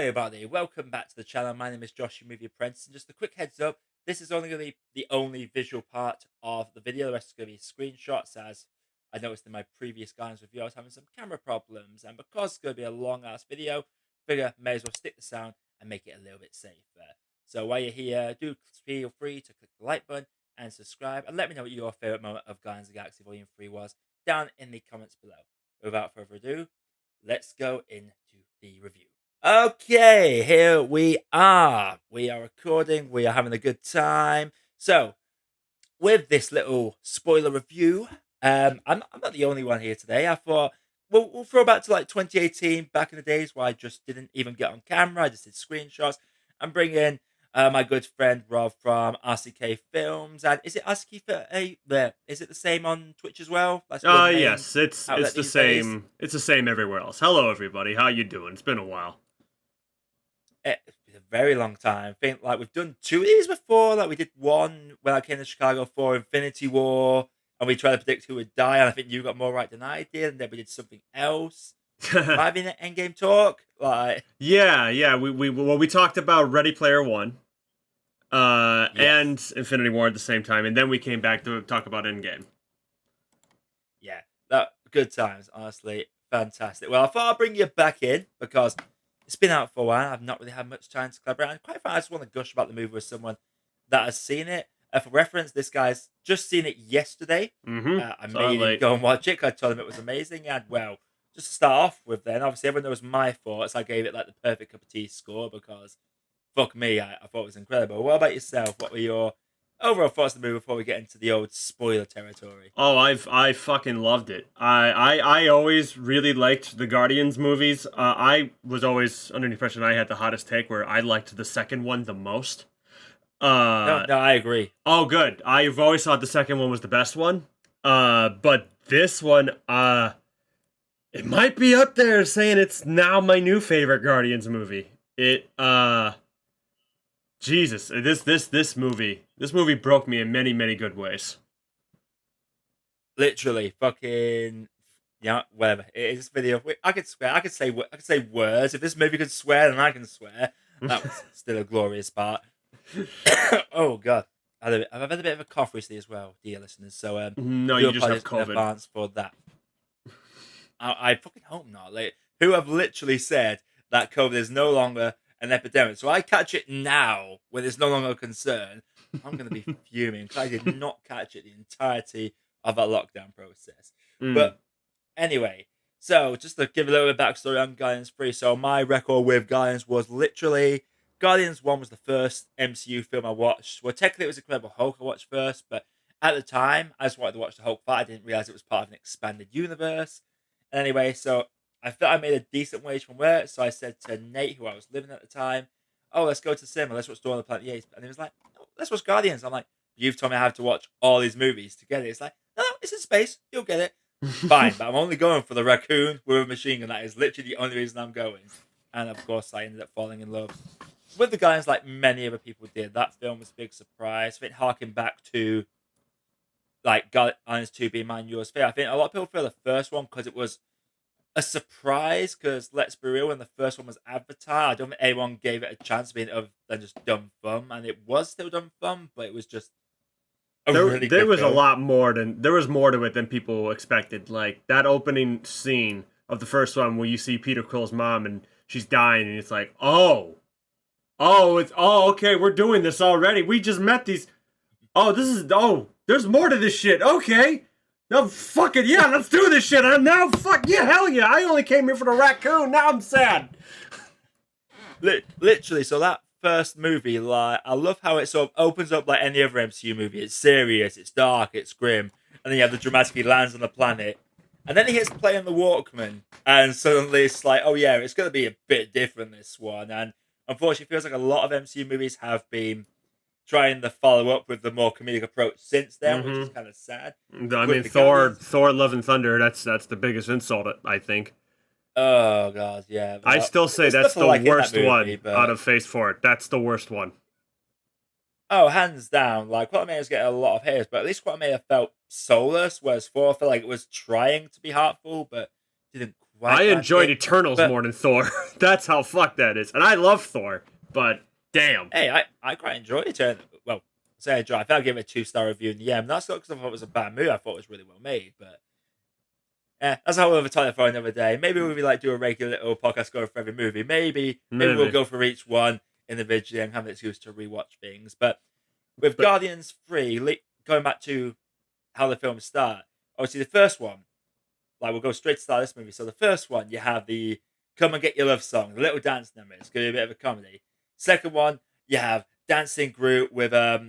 everybody, welcome back to the channel. My name is Josh, your movie apprentice, and just a quick heads up, this is only going to be the only visual part of the video. The rest is going to be screenshots, as I noticed in my previous guidance review, I was having some camera problems, and because it's going to be a long-ass video, figure may as well stick the sound and make it a little bit safer. So while you're here, do feel free to click the like button and subscribe, and let me know what your favourite moment of Guardians of the Galaxy Volume 3 was down in the comments below. Without further ado, let's go into the review. Okay, here we are. We are recording. We are having a good time. So, with this little spoiler review, I'm not the only one here today. I thought we'll throw back to like 2018, back in the days where I just didn't even get on camera. I just did screenshots and bring in my good friend Rob from RCKFilms. And is it RCK? Is it the same on Twitch as well? That's your main Yes, it's outlet the these days. same. It's the same everywhere else. Hello, everybody. How you doing? It's been a while. It's been a very long time. I think like we've done two of these before. Like we did one when I came to Chicago for Infinity War, and we tried to predict who would die. And I think you got more right than I did. And then we did something else. Might have been an Endgame talk. Like yeah. We talked about Ready Player One, yes, and Infinity War at the same time, and then we came back to talk about Endgame. yeah, that good times. Honestly, fantastic. Well, I thought I'd bring you back in because it's been out for a while. I've not really had much time to collaborate. And quite frankly, I just want to gush about the movie with someone that has seen it. For reference, this guy's just seen it yesterday. I Saw it made him late. go and watch it 'cause I told him it was amazing. And well, just to start off with, then obviously everyone knows my thoughts. I gave it like the perfect cup of tea score because fuck me, I thought it was incredible. What about yourself? What were your overall thoughts of the movie before we get into the old spoiler territory? Oh, I fucking loved it. I always really liked the Guardians movies. I was always under the impression I had the hottest take where I liked the second one the most. No, Uh, no, I agree. oh, good. I've always thought the second one was the best one. But this one, it might be up there saying it's now my new favorite Guardians movie. Jesus, this movie broke me in many good ways. Literally, fucking yeah, whatever. It is video. I could swear. I could say words. If this movie could swear, then I can swear. That was still a glorious part. Oh god, I've had a bit of a cough recently as well, dear listeners. So No, do you just have apologize in COVID. advance for that. I fucking hope not. Like, who have literally said that COVID is no longer an epidemic. So I catch it now when it's no longer a concern. I'm going to be fuming because I did not catch it the entirety of that lockdown process. Mm. But anyway, so just to give a little bit of backstory on Guardians 3. So my record with Guardians was literally Guardians 1 was the first MCU film I watched. Well, technically it was Incredible Hulk I watched first, but at the time I just wanted to watch the Hulk fight. I didn't realize it was part of an expanded universe. Anyway, so I thought I made a decent wage from work, so I said to Nate, who I was living at the time, "Oh, let's go to the cinema. Let's watch Dawn of the Planet of the Apes." And he was like, "No, let's watch Guardians." I'm like, "You've told me I have to watch all these movies to get it." It's like, "No, it's in space. You'll get it." Fine, but I'm only going for the raccoon with a machine gun. That is literally the only reason I'm going. And of course, I ended up falling in love with the Guardians, like many other people did. That film was a big surprise. If it harking back to like Guardians 2 being mine, yours, fair. I think a lot of people feel the first one because it was a surprise. Because let's be real, when the first one was advertised, I don't think anyone gave it a chance being other than just dumb fun, and it was still dumb fun, but it was just a really There good was a film. lot more than there was more to it than people expected. Like that opening scene of the first one where you see Peter Quill's mom and she's dying, and it's like, okay, we're doing this already. We just met these. There's more to this shit. Okay. No, fuck it, yeah, let's do this shit. And now, fuck yeah, hell yeah. I only came here for the raccoon. Now I'm sad. Literally, so that first movie, like, I love how it sort of opens up like any other MCU movie. It's serious, it's dark, it's grim, and then you have the dramatic he lands on the planet, and then he hits play on the Walkman, and suddenly it's like, oh yeah, it's going to be a bit different this one. And unfortunately, it feels like a lot of MCU movies have been trying to follow up with the more comedic approach since then, which is kind of sad. I With mean, the Guardians, Thor, Love and Thunder. That's the biggest insult, I think. oh god, yeah, I still say there's that's stuff I the like in that worst movie, one out but of Phase 4. That's the worst one. oh, hands down. Like, Quantumania was getting a lot of hits, but at least Quantumania felt soulless, whereas 4 felt like it was trying to be heartful, but didn't I enjoyed Atlantic. Eternals But more than Thor. That's how fucked that is. And I love Thor, but damn. hey, I quite enjoyed it. Well, say I enjoyed. I think I gave it a 2-star review in the end. That's not because I thought it was a bad movie. I thought it was really well made, but. That's a whole other topic for another day. Maybe we'll like do a regular little podcast going for every movie. Maybe we'll go for each one individually and have an excuse to rewatch things. But with Guardians 3, going back to how the films start, obviously the first one, like we'll go straight to start this movie. So the first one, you have the "Come and Get Your Love" song, the little dance number. It's gonna be a bit of a comedy. Second one, you have Dancing Groot with got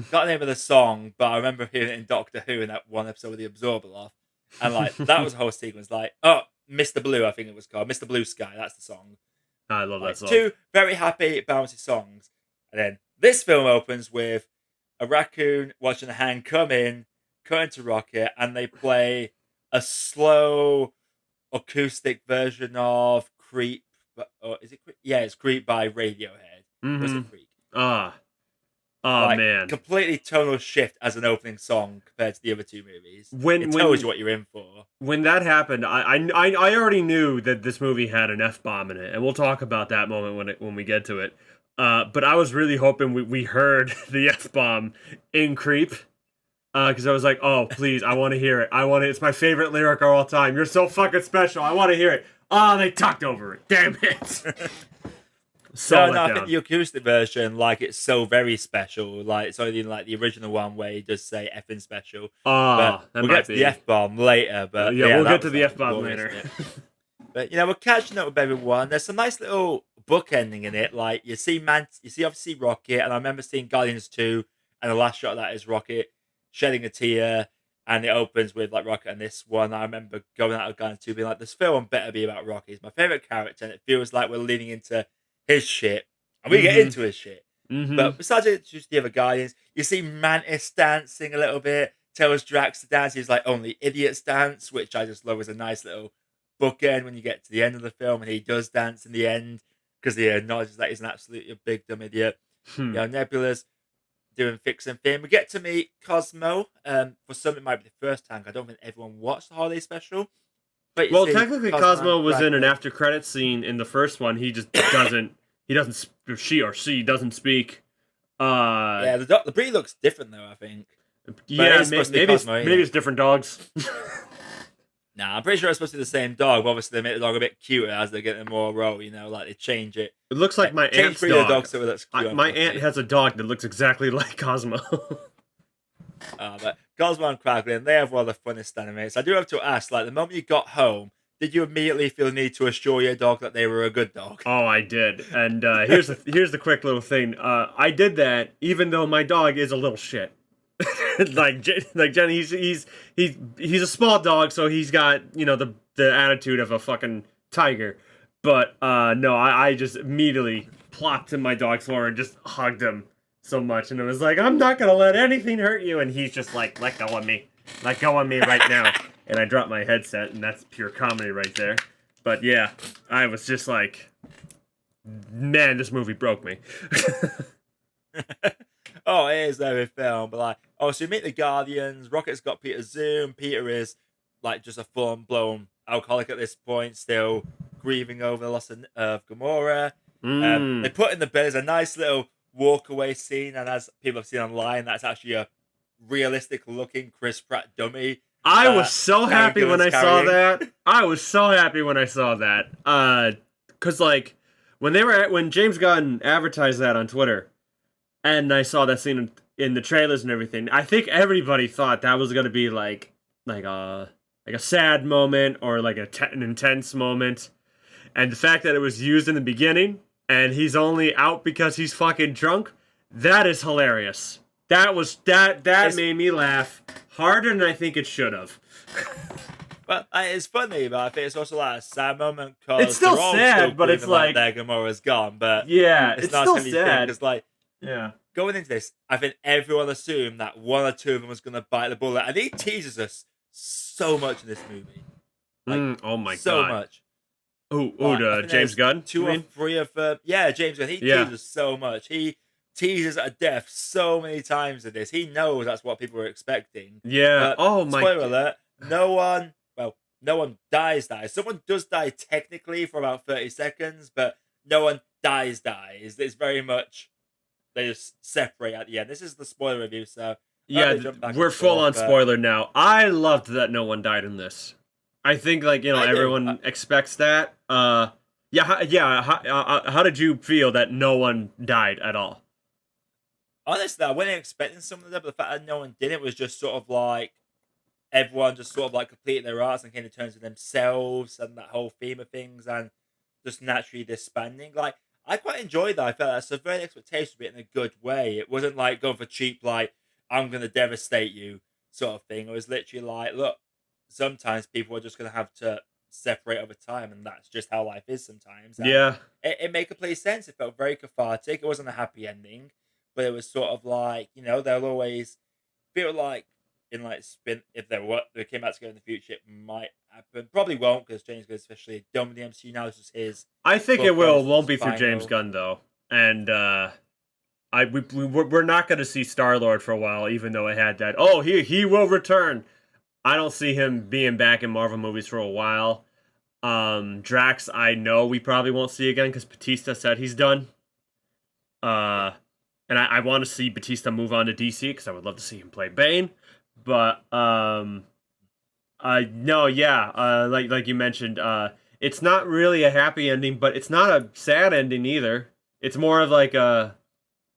the name of the song, but I remember hearing it in Doctor Who in that one episode with the Absorber off. And like that was a whole sequence. Like, oh, Mr. Blue, I think it was called Mr. Blue Sky. That's the song. I love that song. 2 very happy, bouncy songs, and then this film opens with a raccoon watching a hand come in, cut into Rocket, and they play a slow acoustic version of "Creep." Or is it Creep? Yeah, it's "Creep" by Radiohead. Was it Creep? Oh man! Completely tonal shift as an opening song compared to the other 2 movies. It tells you what you're in for. When that happened, I already knew that this movie had an F-bomb in it, and we'll talk about that moment when we get to it. But I was really hoping we heard the F-bomb in Creep, because I was like, oh please, I want to hear it. It's my favorite lyric of all time. You're so fucking special. I want to hear it. Oh, they talked over it. Damn it. No, I think the acoustic version, like, it's so very special. Like, it's only like the original one where he does say "effing special." We'll get to the F-bomb later. But we'll get to the F-bomb later. But we're catching up with everyone. There's some nice little book ending in it. Like you see obviously Rocket, and I remember seeing Guardians 2, and the last shot of that is Rocket shedding a tear, and it opens with like Rocket. And this one, I remember going out of Guardians 2 being like, this film better be about Rocket. He's my favorite character, and it feels like we're leaning into his shit, and we get into his shit. But besides it, just the other Guardians, you see Mantis dancing a little bit, tells Drax to dance. He's like, only idiots dance, which I just love as a nice little bookend when you get to the end of the film, and he does dance in the end because he acknowledges that he's an absolutely big dumb idiot. Nebula's doing fixing thing. We get to meet Cosmo. For some, it might be the first time. I don't think everyone watched the holiday special. But technically, Cosmo was in an after credits scene in the first one. He just doesn't. She doesn't speak. The breed looks different though. I think. Yeah, maybe it's different dogs. Nah, I'm pretty sure it's supposed to be the same dog. But obviously, they make the dog a bit cuter as they get more role. Like they change it. It looks like my aunt's dog. So it looks cute, my aunt has a dog that looks exactly like Cosmo. But Cosmo and Kraglin, they have one of the funnest animates. I do have to ask, like, the moment you got home, did you immediately feel the need to assure your dog that they were a good dog? Oh, I did. And here's the quick little thing. I did that even though my dog is a little shit. like Jenny, he's a small dog, so he's got the attitude of a fucking tiger. But no, I just immediately plopped in my dog's floor and just hugged him so much, and it was like, I'm not gonna let anything hurt you, and he's just like, let go of me right now. And I dropped my headset, and that's pure comedy right there. But yeah, I was just like, man, this movie broke me. Oh, it is every film, but like, so you meet the Guardians. Rocket's got Peter Zoom. Peter is like just a full-blown alcoholic at this point, still grieving over the loss of Gamora. They put in the bed as a nice little walk-away scene, and as people have seen online, that's actually a realistic-looking Chris Pratt dummy. I was so happy when I saw that. Cause like when James Gunn advertised that on Twitter, and I saw that scene in the trailers and everything, I think everybody thought that was gonna be like a sad moment or like an intense moment, and the fact that it was used in the beginning and he's only out because he's fucking drunk, that is hilarious. That made me laugh harder than I think it should have. But it's funny, but I think it's also like a sad moment because it's still sad, but it's like their Gamora's gone. But yeah, it's still sad. Because going into this, I think everyone assumed that one or two of them was going to bite the bullet, and he teases us so much in this movie. Oh my god, so much. James Gunn? 2 or 3 of James Gunn. He teases so much. He teases at death so many times in this. He knows that's what people were expecting. Yeah. But, spoiler alert, no no one dies. Someone does die technically for about 30 seconds, but no one dies. It's very much they just separate at the end. This is the spoiler review, so Yeah, jump back we're and full forth, on but spoiler now. I loved that no one died in this. I think like I do. everyone expects that. Yeah, yeah. How did you feel that no one died at all? Honestly, I wasn't expecting something like that, but the fact that no one did it was just sort of like everyone just sort of like completed their arts and came to terms with themselves and that whole theme of things and just naturally disbanding. Like, I quite enjoyed that. I felt that subverted expectations, but in a good way. It wasn't like going for cheap, like, I'm going to devastate you sort of thing. It was literally like, look, sometimes people are just going to have to separate over time, and that's just how life is sometimes. And Yeah, it made complete sense. It felt very cathartic. It wasn't a happy ending, but it was sort of like, they'll always feel like in like spin if they came out together in the future, it might happen. Probably won't because James Gunn especially done with the MCU now. This is his I think it book will. and Won't his be through James final. Gunn though, and we're not going to see Star Lord for a while, even though it had that. Oh, he will return. I don't see him being back in Marvel movies for a while. Drax, I know we probably won't see again because Batista said he's done. Uh, and I want to see Batista move on to DC because I would love to see him play Bane. But I no, yeah, like you mentioned, it's not really a happy ending, but it's not a sad ending either. It's more of like a,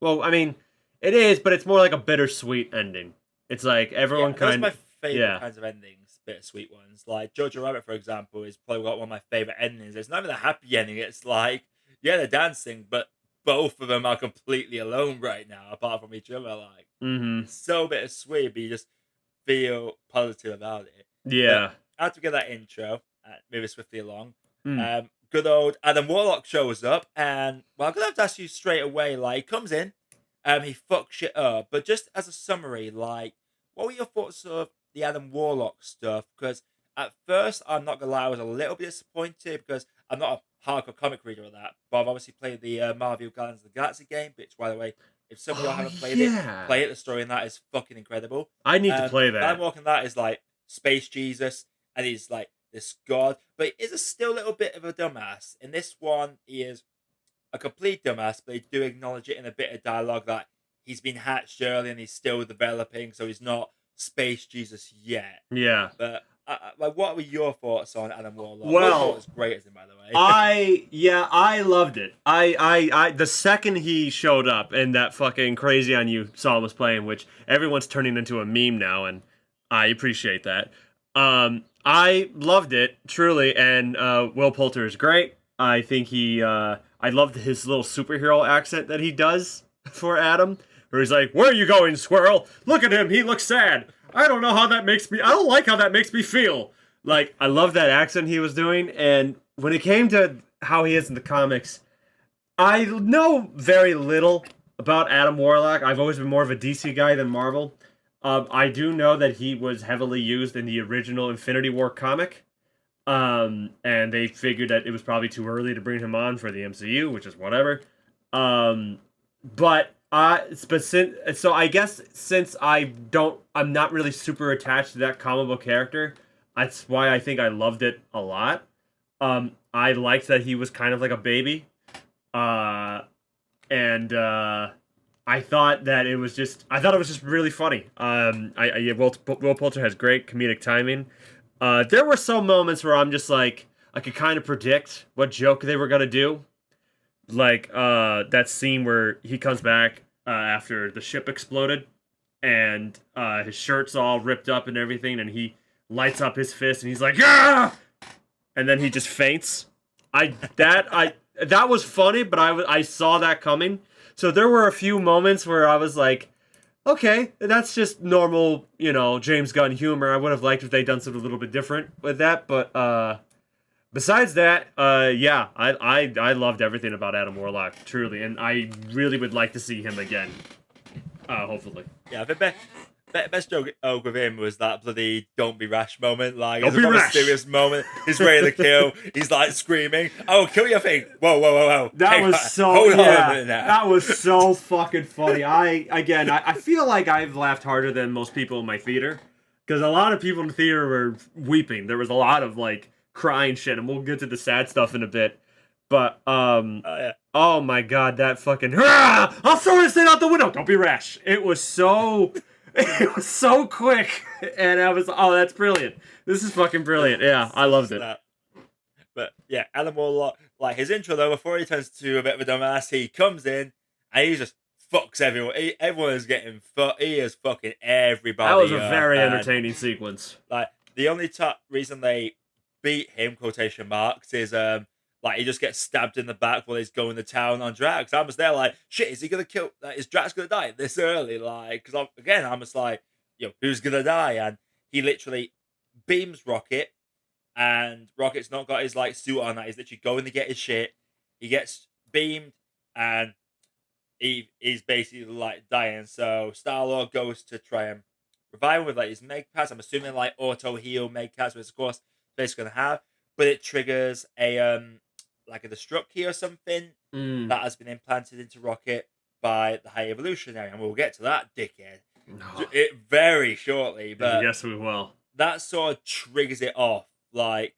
well, I mean, it is, but it's more like a bittersweet ending. It's like everyone Yeah, those are kind my of, favorite yeah. kinds of endings, bittersweet ones. Like Jojo Rabbit, for example, is probably got one of my favorite endings. It's not even a happy ending. It's like, yeah, they're dancing, but both of them are completely alone right now, apart from each other. Like, Mm-hmm. it's so bittersweet, but you just feel positive about it. But Yeah. after we get that intro, moving swiftly along, Mm. good old Adam Warlock shows up, and well, I'm gonna have to ask you straight away. Like, he comes in, he fucks shit up. But just as a summary, like, what were your thoughts of the Adam Warlock stuff? Because at first, I'm not gonna lie, I was a little bit disappointed because I'm not a hardcore comic reader of that, but I've obviously played the Marvel Guardians of the Galaxy game, which, by the way, if some of y'all Oh haven't played it, yeah. play it. The story in that is fucking incredible. I need to play Alan that. Walker in that is like space Jesus, and he's like this god, but he is still a little bit of a dumbass. In this one, he is a complete dumbass, but they do acknowledge it in a bit of dialogue that he's been hatched early and he's still developing, so he's not space Jesus yet. Yeah. But like, what were your thoughts on Adam Warlock? Will Well, Poulter's great as him, by the way. I loved it. I the second he showed up and that fucking Crazy on You song was playing, which everyone's turning into a meme now, and I appreciate that. I loved it truly, and Will Poulter is great. I think I loved his little superhero accent that he does for Adam, where he's like, "Where are you going, squirrel? Look at him. He looks sad. I don't know how that makes me. I don't like how that makes me feel." Like, I love that accent he was doing, and when it came to how he is in the comics, I know very little about Adam Warlock. I've always been more of a DC guy than Marvel. I do know that he was heavily used in the original Infinity War comic, and they figured that it was probably too early to bring him on for the MCU, which is whatever. But so I guess since I'm not really super attached to that comic book character. That's why I think I loved it a lot. I liked that he was kind of like a baby. And I thought it was just really funny. Will Poulter has great comedic timing. There were some moments where I'm just like, I could kind of predict what joke they were gonna do. Like that scene where he comes back after the ship exploded, and his shirt's all ripped up and everything, and he lights up his fist and he's like, "Yeah!" And then he just faints. That was funny, but I saw that coming. So there were a few moments where I was like, okay, that's just normal, James Gunn humor. I would have liked if they'd done something a little bit different with that, but besides that, yeah, I loved everything about Adam Warlock, truly, and I really would like to see him again. Hopefully. Yeah, the best joke with him was that bloody "don't be rash" moment. Like, Don't it's a be proper rash. serious moment. He's ready to kill. He's like screaming, "I will kill your thing!" Whoa! That Hang was on. so Hold on a yeah. minute now. That was so fucking funny. I feel like I've laughed harder than most people in my theater. because a lot of people in the theater were weeping. There was a lot of like crying shit, and we'll get to the sad stuff in a bit. But Oh yeah. oh my god, that fucking I'll throw this thing out the window. Don't be rash. It was so it was so quick, and I was that's brilliant. This is fucking brilliant. Yeah, I loved it. But yeah, Animal like his intro though, before he turns to a bit of a dumbass, he comes in and he just fucks everyone. Everyone is getting He is fucking everybody. That was a very entertaining sequence. Like the only reason they beat him quotation marks is like he just gets stabbed in the back while he's going to town on Drax. I was there like, shit, is he gonna kill? Is Drax gonna die this early? Like, because I'm just like, yo, who's gonna die? And he literally beams Rocket, and Rocket's not got his like suit on. That he's literally going to get his shit. He gets beamed, and he's basically like dying. So Star-Lord goes to try and revive him with like his meg pads. I'm assuming like auto heal meg pads, which of course basically gonna have, but it triggers a like a destruct key or something that has been implanted into Rocket by the High Evolutionary, and we'll get to that dickhead it very shortly. But yes, we will. That sort of triggers it off. Like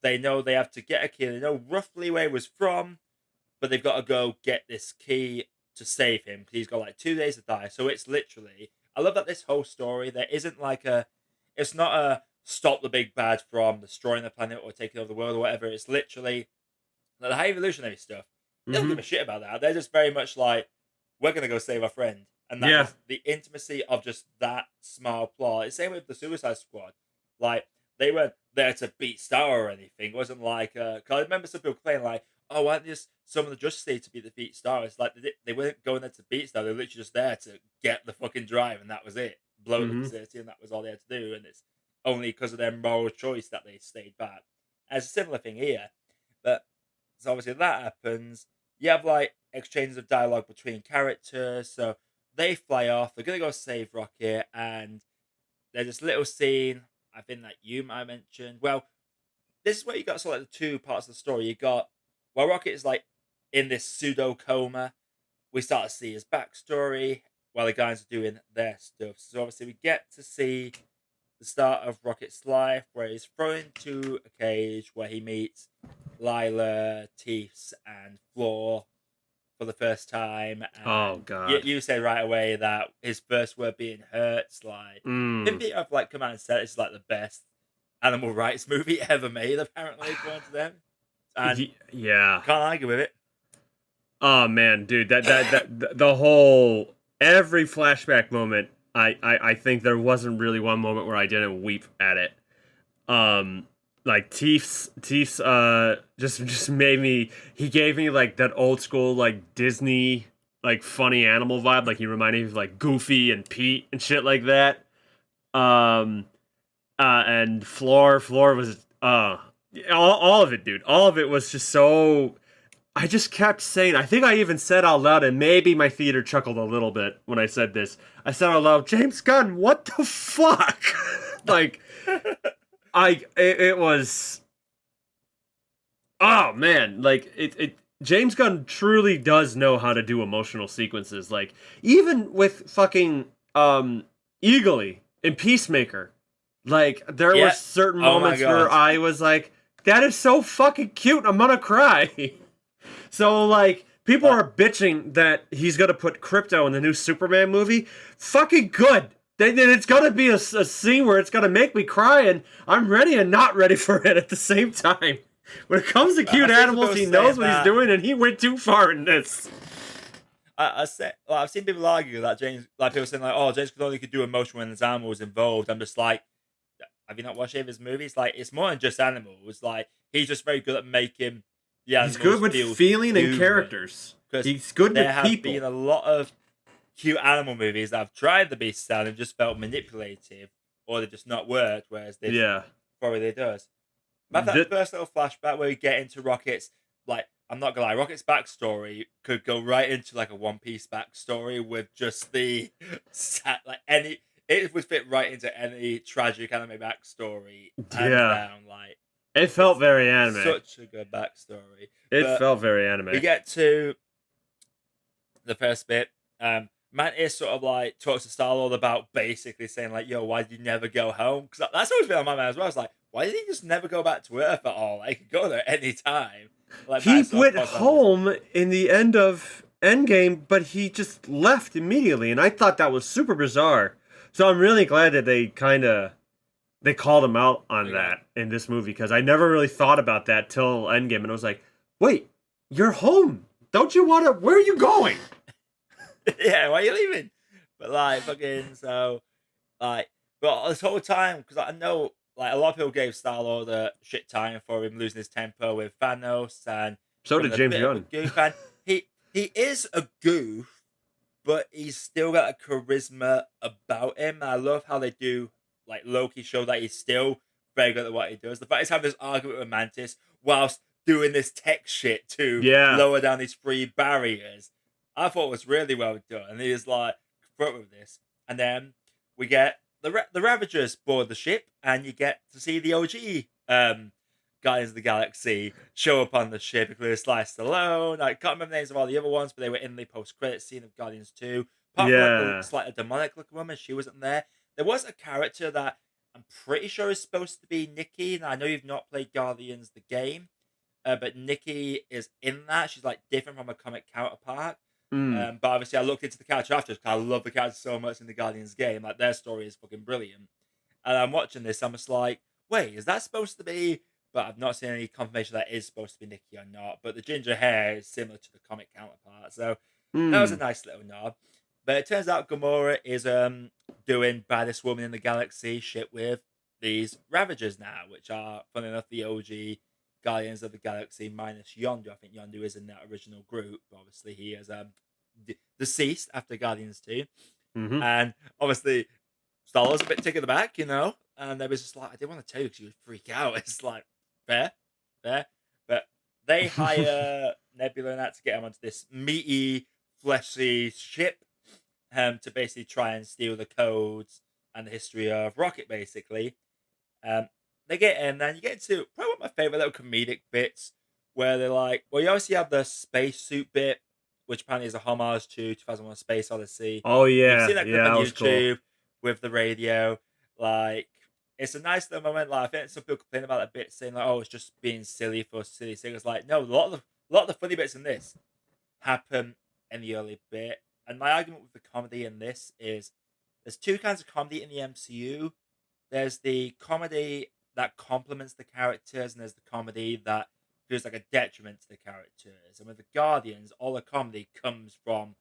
they know they have to get a key. They know roughly where he was from, but they've got to go get this key to save him because he's got like 2 days to die. So it's literally, I love that this whole story there isn't like it's not a stop the big bad from destroying the planet or taking over the world or whatever. It's literally like the High Evolutionary stuff. They don't give a shit about that. They're just very much like, we're gonna go save our friend, and that's the intimacy of just that small plot. It's the same with the Suicide Squad. Like they weren't there to beat Star or anything. It wasn't like cause I remember some people playing like, oh, why don't just some of the Justice League to be the beat Star? It's like they weren't going there to beat Star. They were literally just there to get the fucking drive, and that was it. Blow up the facility, and that was all they had to do. And it's only because of their moral choice that they stayed back. And it's a similar thing here, but so obviously that happens. You have like exchanges of dialogue between characters, so they fly off. They're gonna go save Rocket, and there's this little scene. I think that you might have mentioned. Well, this is where you got sort of like the two parts of the story. You got while Rocket is like in this pseudo coma, we start to see his backstory while the guys are doing their stuff. So obviously we get to see the start of Rocket's life, where he's thrown into a cage where he meets Lila, Teefs, and Floor for the first time. And oh god! You said right away that his first word being hurts. Like, didn't think of like Command Set is like the best animal rights movie ever made, apparently, according to them. And yeah, can't argue with it. Oh man, dude, that the whole every flashback moment. I think there wasn't really one moment where I didn't weep at it. Like Teefs just made me. He gave me like that old school like Disney like funny animal vibe. Like he reminded me of like Goofy and Pete and shit like that. And Floor was all of it, dude. All of it was just so. I just kept saying, I think I even said out loud, and maybe my theater chuckled a little bit when I said this. I said out loud, James Gunn, what the fuck? Like, it was, oh man, like, James Gunn truly does know how to do emotional sequences. Like, even with fucking, Eagly in Peacemaker, like, there were certain moments where I was like, that is so fucking cute, I'm gonna cry. So, like, people are bitching that he's going to put Crypto in the new Superman movie. Fucking good. It's going to be a scene where it's going to make me cry, and I'm ready and not ready for it at the same time. When it comes to cute animals, he knows what he's doing, and he went too far in this. I've seen people argue that James, like people saying like, oh, James could only do emotion when there's animals involved. I'm just like, have you not watched any of his movies? Like, it's more than just animals. Like, he's just very good at making. Yeah, he's good with feeling and characters. He's good with people. There have been a lot of cute animal movies that have tried the beast style and just felt manipulative, or they've just not worked. Whereas this probably does. But that first little flashback where we get into Rocket's, like, I'm not gonna lie, Rocket's backstory could go right into like a One Piece backstory with just the it would fit right into any tragic anime backstory. Hands down, like. It felt very anime. Such a good backstory. It felt very anime. We get to the first bit. Mantis sort of like talks to Star-Lord about basically saying like, "Yo, why did you never go home?" Because that's always been on my mind as well. It's like, why did he just never go back to Earth at all? Like, he could go there any time. Like He Mantis sort of went points out this. home in the end of Endgame, but he just left immediately, and I thought that was super bizarre. So I'm really glad that they called him out on Yeah. that in this movie, because I never really thought about that till Endgame, and I was like, wait, you're home. Don't you want to? Where are you going? Yeah, why are you leaving? But like fucking so like, but this whole time because I know like a lot of people gave Star Lord a shit time for him losing his temper with Thanos and So did becoming a James bit of a Gunn. goof. And he is a goof, but he's still got a charisma about him. And I love how they do like Loki show that he's still very good at what he does. The fact he's having this argument with Mantis whilst doing this tech shit to Yeah. lower down these three barriers, I thought was really well done. And he was like front with this, and then we get the Ravagers board the ship, and you get to see the OG Guardians of the Galaxy show up on the ship, including Sly Stallone. I can't remember the names of all the other ones, but they were in the post-credit scene of Guardians 2. Apart from like Yeah. the slightly demonic-looking woman, she wasn't there. There was a character that I'm pretty sure is supposed to be Nikki, and I know you've not played Guardians the game, but Nikki is in that. She's like different from a comic counterpart. Mm. But obviously, I looked into the character afterwards because I love the character so much in the Guardians game. Like their story is fucking brilliant. And I'm watching this, I'm just like, wait, is that supposed to be? But I've not seen any confirmation that is supposed to be Nikki or not. But the ginger hair is similar to the comic counterpart, so that was a Mm. nice little nod. But it turns out Gamora is doing baddest woman in the galaxy shit with these Ravagers now, which are, funny enough, the OG Guardians of the Galaxy minus Yondu. I think Yondu is in that original group. Obviously, he is deceased after Guardians 2. Mm-hmm. And obviously, Star-Lord's a bit taken aback, you know? And they was just like, I didn't want to tell you because you would freak out. It's like, fair. But they hire Nebula and that to get him onto this meaty, fleshy ship to basically try and steal the codes and the history of Rocket, basically. They get in, and you get into probably one of my favorite little comedic bits where they're like, well, you obviously have the spacesuit bit, which apparently is a homage to 2001: Space Odyssey. Oh You've yeah, seen that clip yeah, on that was cool. YouTube with the radio. Like, it's a nice little moment. Like, I think some people complain about that bit, saying like, "Oh, it's just being silly for silly sake." It's like, no, a lot of the funny bits in this happen in the early bit. And my argument with the comedy in this is there's two kinds of comedy in the MCU. There's the comedy that complements the characters, and there's the comedy that feels like a detriment to the characters. And with the Guardians, all the comedy comes from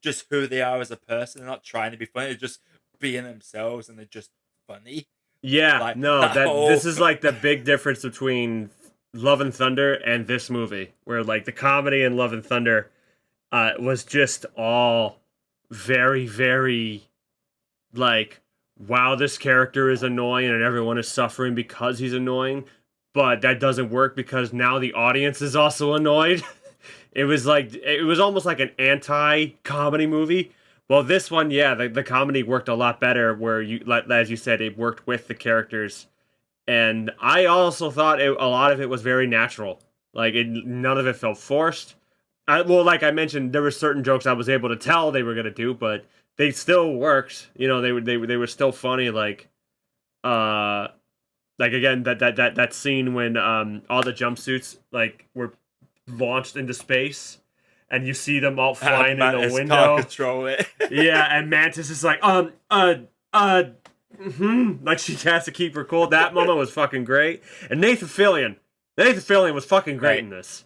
just who they are as a person. They're not trying to be funny; they're just being themselves, and they're just funny. Yeah, Like no, that that whole this is like the big difference between Love and Thunder and this movie, where like the comedy in Love and Thunder was just all very, very like, wow, this character is annoying and everyone is suffering because he's annoying, but that doesn't work because now the audience is also annoyed. It was almost like an anti-comedy movie. Well, this one, yeah, the comedy worked a lot better where you, like, as you said, it worked with the characters. And I also thought a lot of it was very natural. Like, none of it felt forced. Well, like I mentioned, there were certain jokes I was able to tell they were gonna do, but they still worked. You know, they were still funny. Uh, like again, that scene when all the jumpsuits like were launched into space, and you see them all flying in the Mantis window. can't control it. Yeah, and Mantis is like, like she has to keep her cool. That moment was fucking great. And Nathan Fillion was fucking great in this.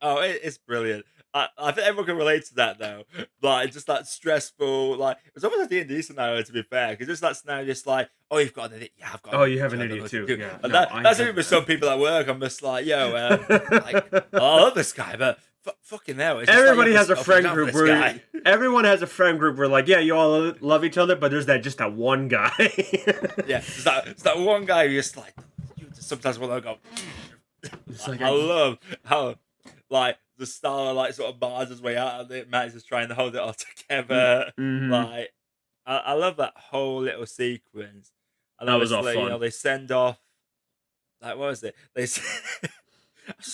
Oh, it's brilliant. I think everyone can relate to that though. Like just that stressful, like it's almost a D&D scenario to be fair, because just that scenario, just like, oh, you've got an idiot. Yeah, I've got. Oh, you have an I don't know idiot what to too. do. Yeah, And no, that's even with some people at work. I'm just like, yo, like I love this guy, but fucking hell, it's just everybody like, has a friend group this guy. everyone has a friend group where like, yeah, you all love each other, but there's just that one guy. Yeah, it's that one guy who just like you sometimes want to go. It's like, I love how like the star like sort of bars his way out of it. Matt is just trying to hold it all together. Mhm. Like I love that whole little sequence. And That was all obviously, fun. you know, they send off like what was it? I just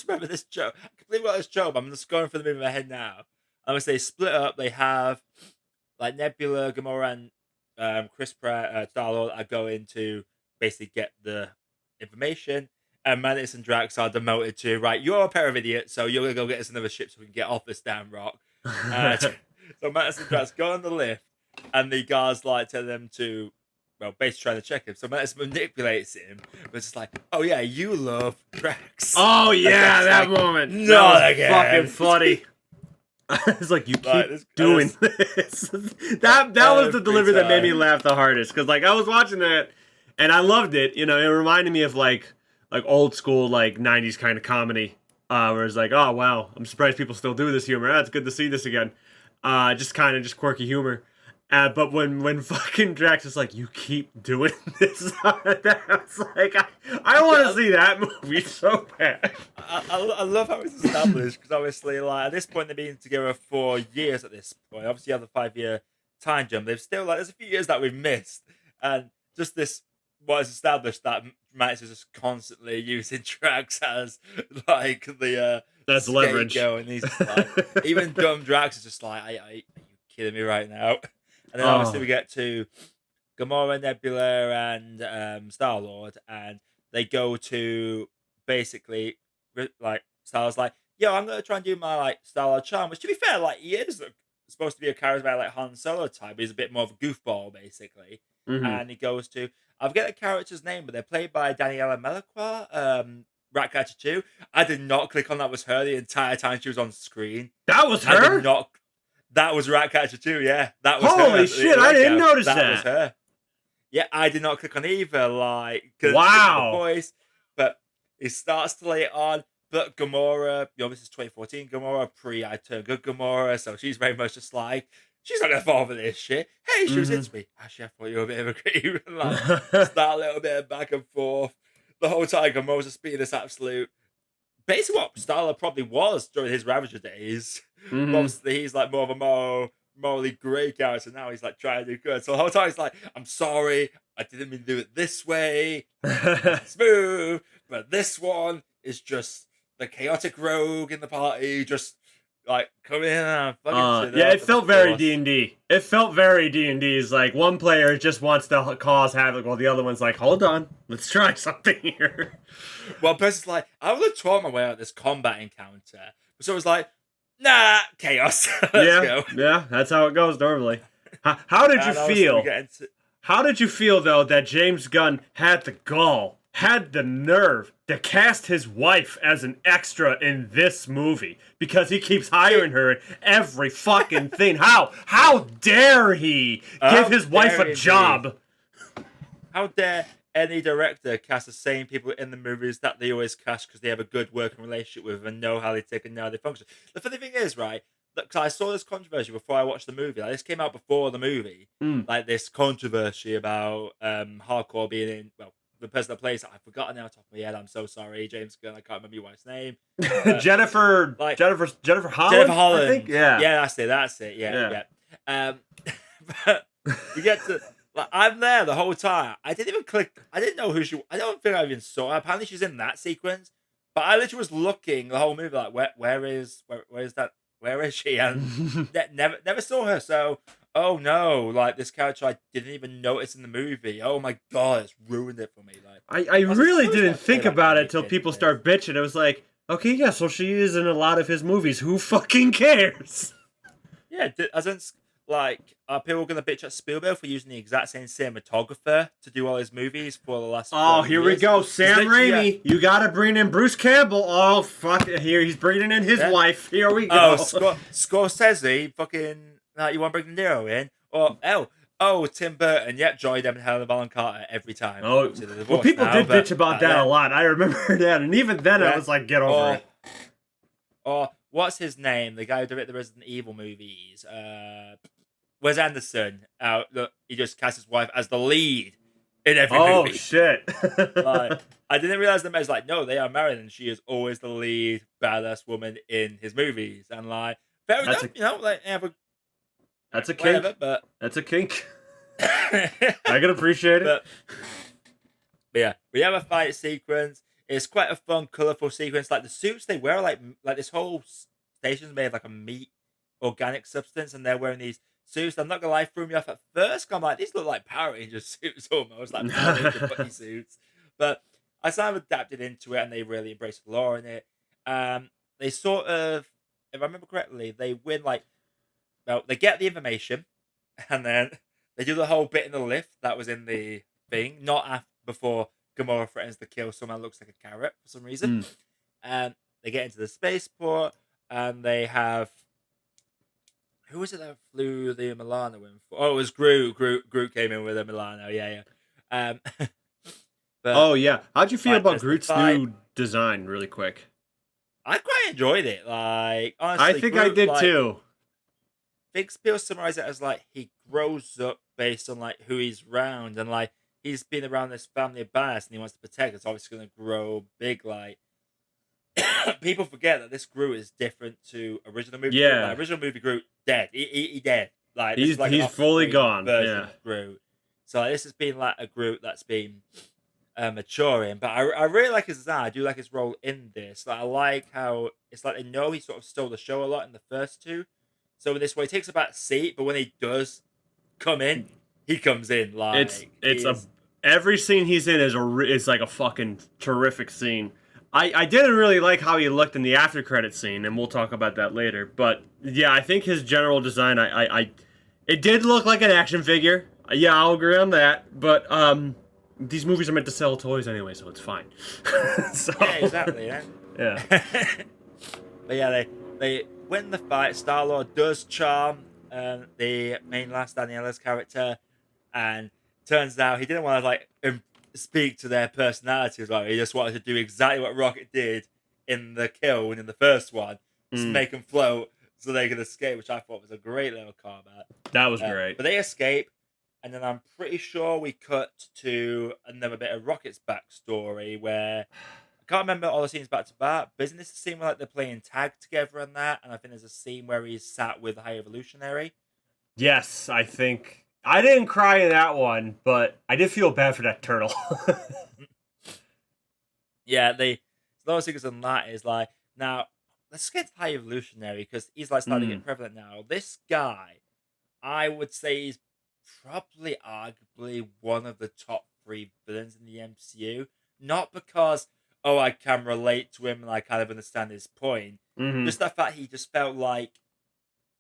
remember this joke. I completely forgot this joke, but I'm just going for the movie in my head now. Obviously they split up, they have like Nebula, Gamora, and Chris Pratt, Star-Lord are going to basically get the information, and Mantis and Drax are demoted to, right, you're a pair of idiots, so you're gonna go get us another ship so we can get off this damn rock. So Mantis and Drax go on the lift, and the guards like tell them to, well, basically trying to check him. So Mantis manipulates him, but it's like, oh yeah, you love Drax. Oh yeah, that like, moment. Not that was again. Fucking funny. It's like, you keep doing this. That was the delivery that made me laugh the hardest, because like I was watching that and I loved it. You know, it reminded me of like old school like 90s kind of comedy, where it's like, oh wow, I'm surprised people still do this humor. It's good to see this again. Just quirky humor. But when fucking Drax is like, you keep doing this, that's like, I want to see that movie so bad. I love how it's established, because obviously, like, at this point, they've been together for years at this point. Obviously, you have the 5-year time jump. They've still, like, there's a few years that we've missed. And just this, what is established, that Max is just constantly using Drax as, like, the that's leverage. And he's just like, even dumb Drax is just like, are you kidding me right now? And then obviously we get to Gamora, Nebula, and Star-Lord, and they go to basically, like, Star-Lord's like, yo, I'm going to try and do my, like, Star-Lord charm, which, to be fair, like, he is supposed to be a charismatic, like, Han Solo type. He's a bit more of a goofball, basically. Mm-hmm. And he goes to, I forget the character's name, but they're played by Daniela Melchior, Ratcatcher 2. I did not click on that was her the entire time she was on screen. That was her? That was Ratcatcher 2, yeah. That was Holy her. Shit, I didn't notice that. That was her. Yeah, I did not click on either, like, wow. The voice, but he starts to lay it on. But Gamora, you know, this is 2014 Gamora, I turned good Gamora, so she's very much just like, she's not gonna fall for this shit. Hey, she was into me. Actually, I thought you were a bit of a creep. Like, start a little bit of back and forth. The whole time, Gamora's just being this absolute, basically what Star-Lord probably was during his Ravager days. Mm-hmm. Obviously, he's like more of a morally grey character now. He's like trying to do good. So the whole time he's like, I'm sorry, I didn't mean to do it this way. Smooth. But this one is just the chaotic rogue in the party, just like come in and fucking yeah, it felt very D&D. It felt very D&D. It's like one player just wants to cause havoc while the other one's like, hold on, let's try something here. Well, person's like, I would have taught my way out of this combat encounter. So it was like, nah, chaos. Let's go. Yeah, that's how it goes normally. How did you feel? How did you feel, though, that James Gunn had the gall, had the nerve to cast his wife as an extra in this movie? Because he keeps hiring her in every fucking thing. How dare he give his wife a job? How dare any director cast the same people in the movies that they always cast because they have a good working relationship with and know how they take and know how they function. The funny thing is, right, because I saw this controversy before I watched the movie. Like, this came out before the movie. Like, this controversy about hardcore being in, well, the person that plays it, I've forgotten now off the top of my head. I'm so sorry, James Gunn. I can't remember your wife's name. Jennifer Holland. Jennifer Holland. I think. Yeah, that's it. Yeah. But we get to. Like, I'm there the whole time. I didn't even click. I didn't know who she. I don't think I even saw her. Apparently, she's in that sequence. But I literally was looking the whole movie, like, where is that? Where is she? And never saw her. So, oh no, like, this character I didn't even notice in the movie. Oh my god, it's ruined it for me. Like, I really didn't think about it until people start bitching. It was like, okay, yeah, so she is in a lot of his movies. Who fucking cares? Yeah, as in, like, are people going to bitch at Spielberg for using the exact same cinematographer to do all his movies for the last? Oh, here we go, Sam Raimi. You got to bring in Bruce Campbell. Oh, fuck it. Here he's bringing in his wife. Here we go. Oh, Scorsese, fucking, you want to bring De Niro in? Or Tim Burton. Yep, Johnny Depp and Helena Bonham Carter every time. Oh, well, people did bitch about that a lot. I remember that, and even then, I was like, get over it. Or what's his name? The guy who directed the Resident Evil movies. Wes Anderson. Look, he just cast his wife as the lead in every movie. Oh shit! Like, I didn't realize that. I was like, no, they are married, and she is always the lead badass woman in his movies. And like, fair enough, you know, like, that's a kink. But that's a kink. I can appreciate it. But yeah, we have a fight sequence. It's quite a fun, colourful sequence. Like, the suits they wear, like this whole station's made of like a meat organic substance, and they're wearing these suits. I'm not gonna lie, threw me off at first. I'm like, these look like Power Ranger suits almost, like Power Ranger bunny suits. But I sort of adapted into it, and they really embraced the lore in it. They sort of, if I remember correctly, they win like, well, they get the information, and then they do the whole bit in the lift that was in the thing, not before Gamora threatens to kill someone that looks like a carrot for some reason. And they get into the spaceport, and they have, who was it that flew the Milano in for? Oh, it was Groot. Groot came in with a Milano. Yeah. But Oh yeah, how'd you feel about there's the Groot's fight. new design? Really quick. I quite enjoyed it. Like, honestly, I think I Groot, did like, too. I think people summarize it as like he grows up based on like who he's around, and like he's been around this family of badass and he wants to protect it. So obviously going to grow big. Like, people forget that this Groot is different to original movie. Groot. Yeah. Like, original movie Groot dead. He dead. Like, this He's is like he's an fully off-screen gone. version Yeah. of Groot. So like, this has been like a Groot that's been maturing. But I really like his design. I do like his role in this. Like, I like how it's like they know he sort of stole the show a lot in the first two. So in this way, he takes a back seat, but when he does come in, he comes in like every scene he's in is like a fucking terrific scene. I didn't really like how he looked in the after credit scene, and we'll talk about that later. But yeah, I think his general design, it did look like an action figure. Yeah, I'll agree on that. But these movies are meant to sell toys anyway, so it's fine. So, yeah, exactly. Yeah. But yeah, they win the fight. Star-Lord does charm the main Last Daniela's character, and turns out he didn't want to like speak to their personalities. Like, he just wanted to do exactly what Rocket did in the kill and in the first one, just make them float so they could escape, which I thought was a great little callback. That was great. But they escape, and then I'm pretty sure we cut to another bit of Rocket's backstory where I can't remember all the scenes back to back, but isn't this a scene where like they're playing tag together and that? And I think there's a scene where he's sat with High Evolutionary. Yes, I think I didn't cry in that one, but I did feel bad for that turtle. Yeah, those things on that is like, now let's get to High Evolutionary because he's like starting to get prevalent now. This guy, I would say, is probably arguably one of the top 3 villains in the MCU. Not because I can relate to him and I kind of understand his point. Just the fact he just felt like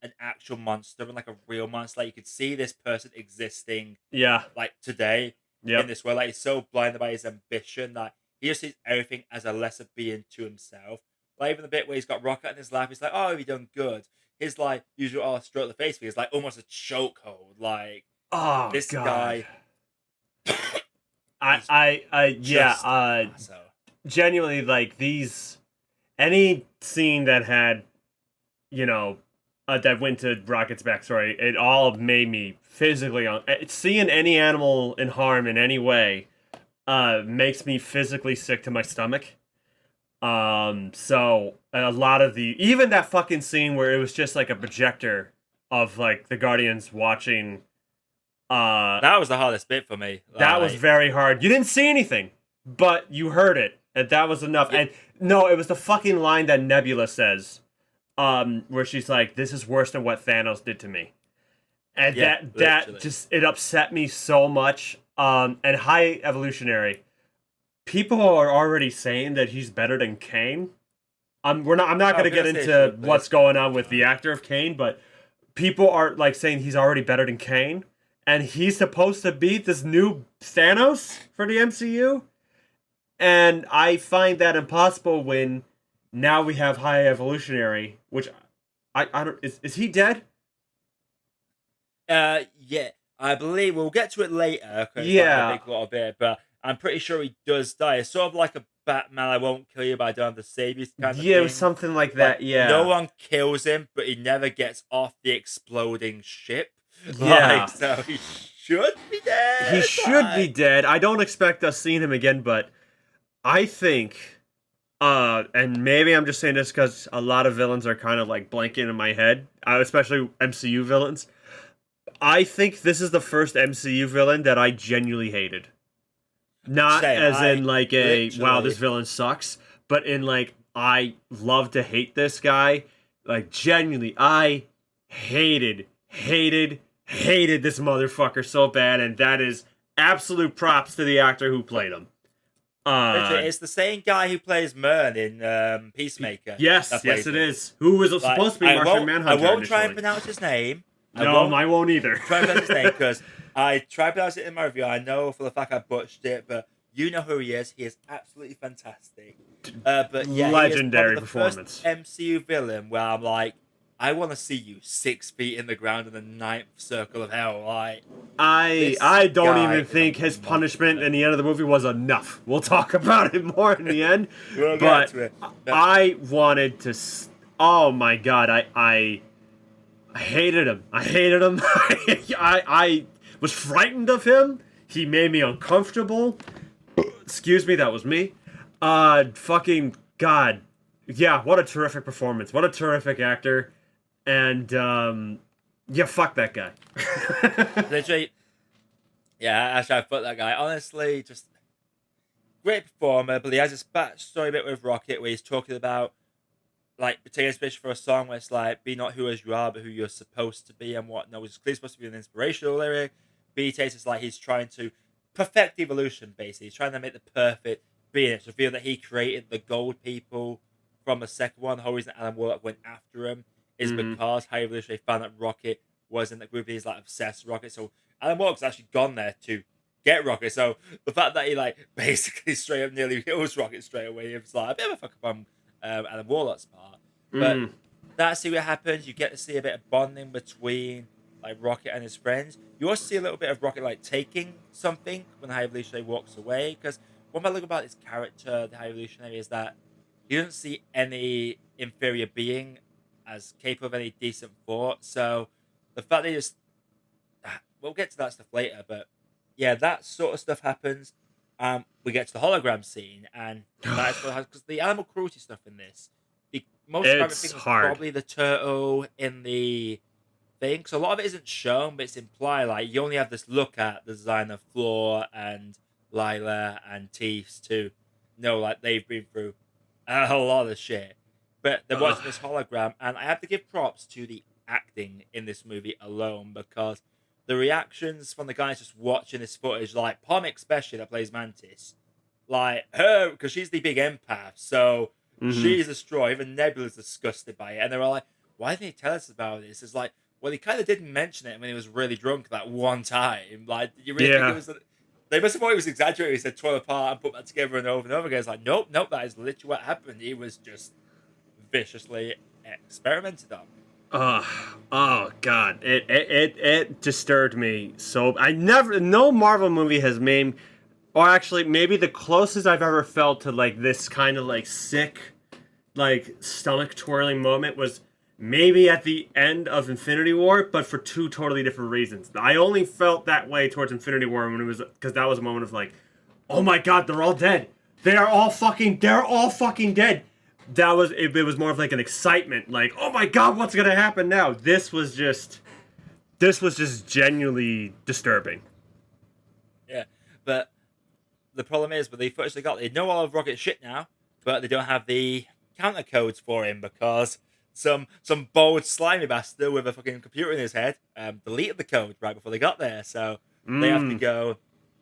an actual monster and like a real monster. Like, you could see this person existing. Yeah. Like today. Yep. In this world, like, he's so blinded by his ambition that he just sees everything as a lesser being to himself. Like, even the bit where he's got Rocket in his lap, he's like, "Oh, have you done good?" His like usual stroke the face thing is like almost a chokehold. Like, this God. guy. Genuinely, like, any scene that had, that went to Rocket's backstory, it all made me physically seeing any animal in harm in any way makes me physically sick to my stomach. So a lot of even that fucking scene where it was just like a projector of like the Guardians watching. That was the hardest bit for me. That was very hard. You didn't see anything, but you heard it, and that was enough. Yeah. And no, it was the fucking line that Nebula says, where she's like, "This is worse than what Thanos did to me," and that just, it upset me so much. And High Evolutionary, people are already saying that he's better than Kane. I'm not going to get into what's going on with the actor of Kane, but people are like saying he's already better than Kane. And he's supposed to be this new Thanos for the MCU. And I find that impossible when now we have High Evolutionary, which I don't, is he dead? Yeah, I believe we'll get to it later. Yeah, like a big little bit, but I'm pretty sure he does die. It's sort of like a Batman, I won't kill you, but I don't have to save you kind of thing. Yeah, it was something like that. Like, yeah, no one kills him, but he never gets off the exploding ship. Yeah, so he should be dead. He should be dead. I don't expect us seeing him again, but I think, and maybe I'm just saying this because a lot of villains are kind of like blanking in my head, especially MCU villains. I think this is the first MCU villain that I genuinely hated. Not in like wow, this villain sucks, but in like, I love to hate this guy. Like, genuinely, I hated hated this motherfucker so bad, and that is absolute props to the actor who played him. It's the same guy who plays Mern in Peacemaker. Yes, it is. Who was supposed to be Martian Manhunter? I won't try and pronounce his name. I won't either. Try and pronounce his name because I tried to pronounce it in my review. I know for the fact I butchered it, but you know who he is. He is absolutely fantastic. But yeah, legendary he is performance. The first MCU villain where I'm like, I want to see you 6 feet in the ground in the 9th circle of hell. Like, I don't even think his punishment in the end of the movie was enough. We'll talk about it more in the end. But I wanted to. Oh my god! I hated him. I hated him. I was frightened of him. He made me uncomfortable. Excuse me, that was me. Fucking god. Yeah, what a terrific performance. What a terrific actor. And, yeah, fuck that guy. Literally, yeah, actually, fuck that guy. Honestly, just great performer, but he has this backstory bit with Rocket where he's talking about, like, taking inspiration for a song where it's like, be not who as you are, but who you're supposed to be and whatnot, which is clearly supposed to be an inspirational lyric. B takes it's like he's trying to perfect evolution, basically. He's trying to make the perfect being. It's revealed that he created the gold people from the second one. The whole reason Alan Warlock went after him is because High Evolution found that Rocket was in the group. He's like obsessed with Rocket. So Alan Warlock's actually gone there to get Rocket. So the fact that he like basically straight up nearly kills Rocket straight away, it was like a bit of a fuck up on Alan Warlock's part. But that's see what happens. You get to see a bit of bonding between like Rocket and his friends. You also see a little bit of Rocket like taking something when the High Evolutionary walks away. Because one thing about his character, the High Evolutionary, is that he doesn't see any inferior being as capable of any decent thought. So the fact that he just, we'll get to that stuff later, but yeah, that sort of stuff happens. We get to the hologram scene, and that's what because the animal cruelty stuff in this, the most graphic thing is probably the turtle in the thing. So a lot of it isn't shown, but it's implied. Like you only have this look at the design of Floor and Lila and Teefs to know like they've been through a lot of shit. But they're watching this hologram, and I have to give props to the acting in this movie alone because the reactions from the guys just watching this footage, like Pom especially that plays Mantis, like her, because she's the big empath, so she's destroyed. Even Nebula's disgusted by it, and they're all like, "Why didn't he tell us about this?" It's like, well, he kind of didn't mention it when he was really drunk that one time. Like, did you really think it was? They must have thought he was exaggerating. He said, "Tore apart and put that together and over again." It's like, nope, that is literally what happened. He was just viciously experimented on. Oh god, it disturbed me so. No Marvel movie has made, or actually maybe the closest I've ever felt to like this kind of like sick, like stomach twirling moment was maybe at the end of Infinity War, but for 2 totally different reasons. I only felt that way towards Infinity War when it was because that was a moment of like, oh my god, they're all dead. They're all fucking dead. That was it was more of like an excitement, like, oh my god, what's gonna happen now? This was just genuinely disturbing. Yeah, but the problem is with the footage they know all of Rocket's shit now, but they don't have the counter codes for him because some bold slimy bastard with a fucking computer in his head deleted the code right before they got there, so they have to go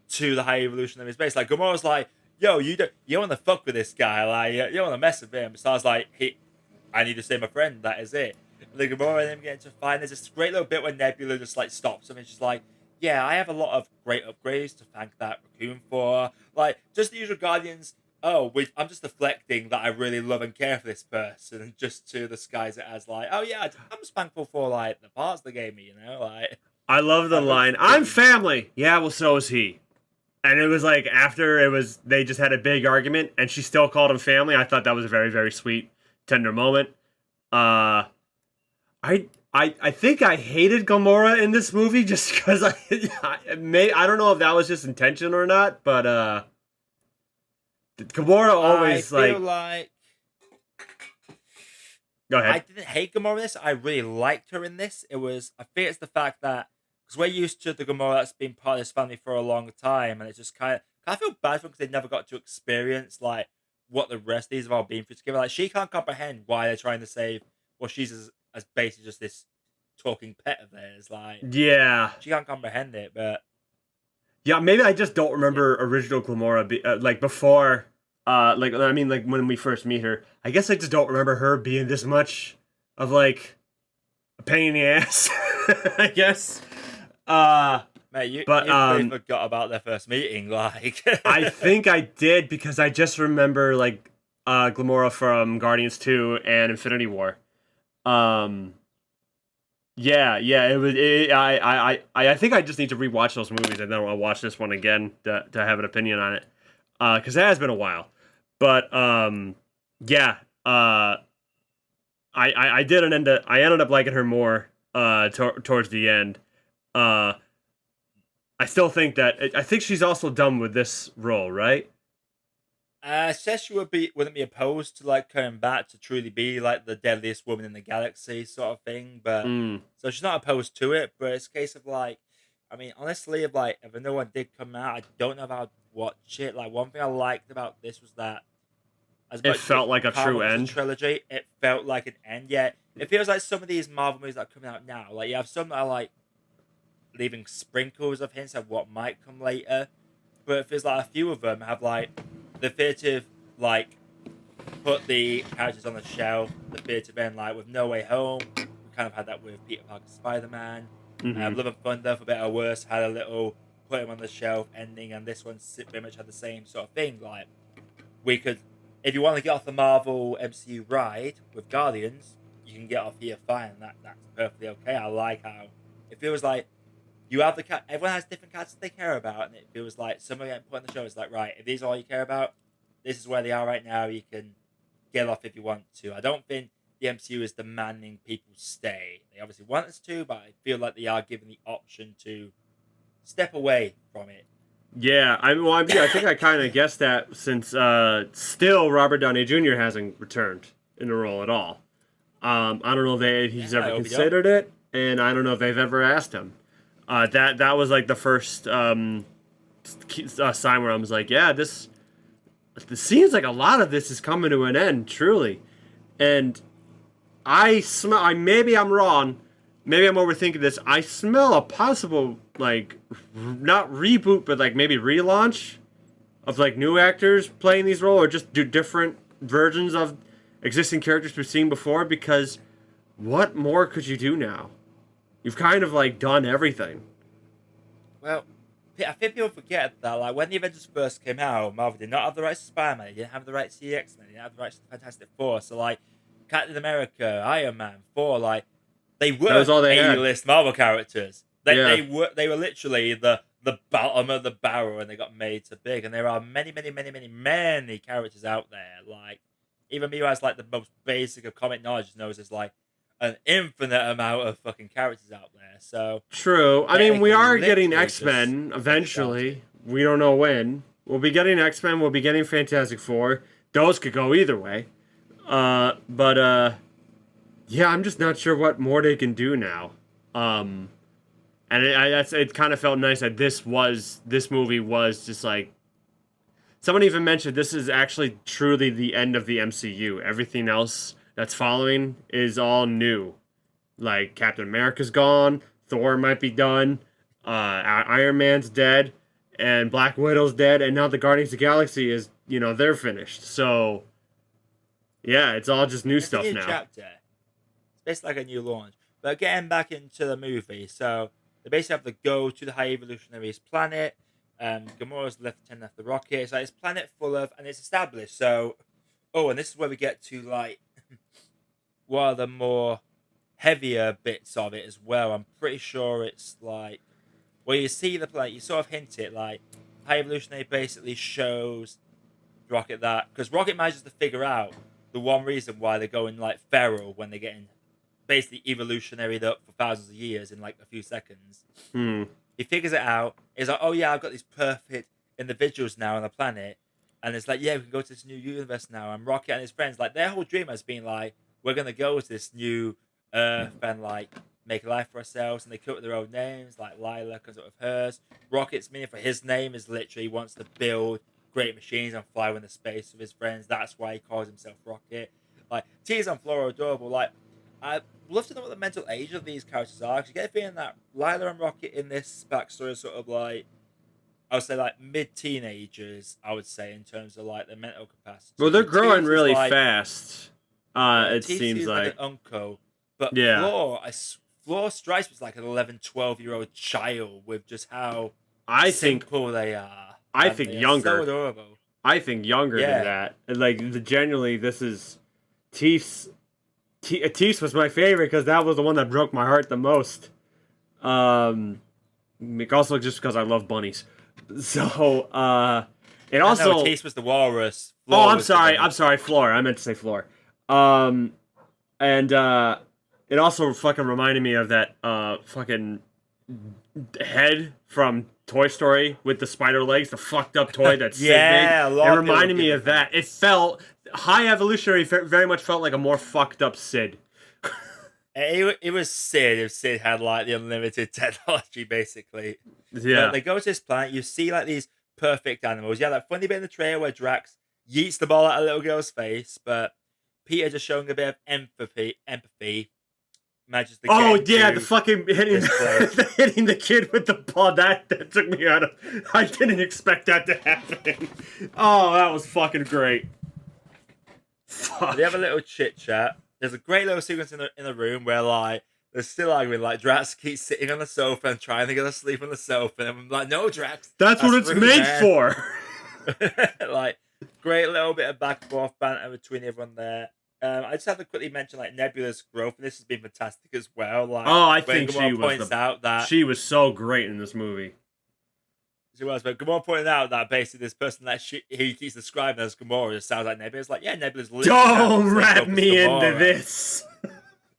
to the High Evolutionary space. Like Gamora's like, yo, you don't want to fuck with this guy, like you don't want to mess with him. So I was like, I need to save my friend. That is it. And the Gamora and him getting to find. There's this great little bit where Nebula just like stops him and she's like, yeah, I have a lot of great upgrades to thank that raccoon for. Like just the usual Guardians. Oh, I'm just deflecting that I really love and care for this person, and just to disguise it as like, oh yeah, I'm just thankful for like the parts they gave me, you know, like. I love the line, "I'm family." Yeah, well, so is he. And it was like after they just had a big argument, and she still called him family. I thought that was a very, very sweet, tender moment. I think I hated Gamora in this movie just because I don't know if that was just intentional or not, but Gamora always I feel like. Go ahead. I didn't hate Gamora in this. I really liked her in this. I think it's the fact that because we're used to the Gamora that's been part of this family for a long time, and it's just I feel bad for them because they never got to experience like what the rest of these have all been through together. Like she can't comprehend why they're trying to save. Well, she's as basically just this talking pet of theirs. Like, Yeah. she can't comprehend it, but Yeah, maybe I just don't yeah. remember original Gamora like before. Like I mean, like when we first meet her. I guess I just don't remember her being this much of like a pain in the ass. I guess. Uh, Mate, you but you fully forgot about their first meeting, like. I think I did because I just remember like Gamora from Guardians 2 and Infinity War. Um, yeah, it was. I think I just need to rewatch those movies and then I'll watch this one again to have an opinion on it. Because it has been a while. But yeah. I didn't end up. I ended up liking her more. Towards the end. Uh, I still think that I think she's also done with this role, right? Says she wouldn't be opposed to like coming back to truly be like the deadliest woman in the galaxy sort of thing, but Mm. so she's not opposed to it. But it's a case of like, I mean, honestly, if like if no one did come out, I don't know if I'd watch it. Like one thing I liked about this was that as It much as it felt like a can't true look as a end. trilogy, it felt like an end. Yeah, it feels like some of these Marvel movies that are coming out now. Like you have some that are like leaving sprinkles of hints of what might come later, but it feels like a few of them have like the definitive like put the characters on the shelf. The definitive end, like with No Way Home, we kind of had that with Peter Parker, Spider-Man. Mm-hmm. Love and Thunder, for better or worse, had a little put him on the shelf ending, and this one pretty much had the same sort of thing. Like we could, if you want to get off the Marvel MCU ride with Guardians, you can get off here fine. That's perfectly okay. I like how it feels like you have everyone has different characters they care about, and it feels like someone getting put on the show is like, right, if these are all you care about, this is where they are right now. You can get off if you want to. I don't think the MCU is demanding people stay. They obviously want us to, but I feel like they are given the option to step away from it. Yeah, I think I kind of guessed that since still Robert Downey Jr. hasn't returned in the role at all. I don't know if he's Yeah, I ever hope he don't. considered it, and I don't know if they've ever asked him. That was like the first sign where I was like, yeah, this seems like a lot of this is coming to an end, truly. And I smell. Maybe I'm wrong. Maybe I'm overthinking this. I smell a possible like not reboot, but like maybe relaunch of like new actors playing these roles, or just do different versions of existing characters we've seen before. Because what more could you do now? You've kind of like done everything. Well, I think people forget that like when the Avengers first came out, Marvel did not have the rights to Spider-Man. They didn't have the rights to the X-Men. They didn't have the rights to the Fantastic Four. So like Captain America, Iron Man, Thor, like they That were was all they had. A-list Marvel characters. They Yeah. they were literally the bottom of the barrel, and they got made so big. And there are many characters out there. Like even me, who has like the most basic of comic knowledge, knows there's like an infinite amount of fucking characters out there. So True. I mean, we are getting literally X-Men just eventually. We don't know when. We'll be getting X-Men. We'll be getting Fantastic Four. Those could go either way. But yeah, I'm just not sure what more they can do now. And it kind of felt nice that this movie was just like, someone even mentioned this is actually truly the end of the MCU. Everything else that's following is all new. Like Captain America's gone, Thor might be done, Iron Man's dead, and Black Widow's dead, and now the Guardians of the Galaxy is, they're finished. So yeah, it's all just new it's stuff a new now. chapter. It's basically like a new launch. But getting back into the movie, so they basically have to go to the High Evolutionaries planet. Gamora's left the rocket. It's like this planet full of, and it's established. So, and this is where we get to like one of the more heavier bits of it as well. I'm pretty sure it's like, well, you see the planet, you sort of hint it, like High Evolutionary basically shows Rocket that, because Rocket manages to figure out the one reason why they're going like feral when they're getting basically evolutionaried up for thousands of years in like a few seconds. He figures it out. He's like, oh yeah, I've got these perfect individuals now on the planet. And it's like, yeah, we can go to this new universe now. And Rocket and his friends, like their whole dream has been like, we're going to go to this new Earth and like make a life for ourselves. And they come up with their own names, like Lila comes up with hers. Rocket's meaning for his name is literally he wants to build great machines and fly into space with his friends. That's why he calls himself Rocket. Like, Tears on Flora are adorable. Like, love to know what the mental age of these characters are. Because you get a feeling that Lila and Rocket in this backstory are sort of like, I would say like mid-teenagers, I would say, in terms of like their mental capacity. Well, they're So growing Teeth is really like, fast. yeah, It Teeth seems seems like like. an uncle, but Yeah. Floor strikes me as like an 11, 12-year-old child with just how I think simple they are. I And think they are so younger. adorable. I think younger than Yeah. that. Like genuinely, this is Teeth's. Teeth was my favorite because that was the one that broke my heart the most. Also just because I love bunnies. So it also. No, Teeth was the walrus. Oh, Floor I'm was the sorry. bunny. I'm sorry. Floor. I meant to say floor. And it also fucking reminded me of that fucking head from Toy Story with the spider legs, the fucked up toy that Sid Yeah, a made. lot It of people reminded me give of that. It felt High Evolutionary very much felt like a more fucked up Sid. It was Sid if Sid had like the unlimited technology, basically. Yeah. But they go to this planet, you see like these perfect animals. Yeah, that funny bit in the trailer where Drax yeets the ball at a little girl's face, but Peter just showing a bit of empathy, manages to Oh get yeah, into the fucking hitting this place. hitting the kid with the ball that took me out of. I didn't expect that to happen. Oh, that was fucking great. Fuck. They have a little chit chat. There's a great little sequence in the room where like they're still arguing. Like Drax keeps sitting on the sofa and trying to get to sleep on the sofa, and I'm like, no, Drax, That's what it's rude, made man. for. Like great little bit of back and forth banter between everyone there. I just have to quickly mention like Nebula's growth, and this has been fantastic as well. Like, Oh, I when think Gamora she was points out that she was so great in this movie. she was, but Gamora pointed out that basically this person that he keeps describing as Gamora just sounds like Nebula. It's like, yeah, Nebula's literally Don't wrap me into this.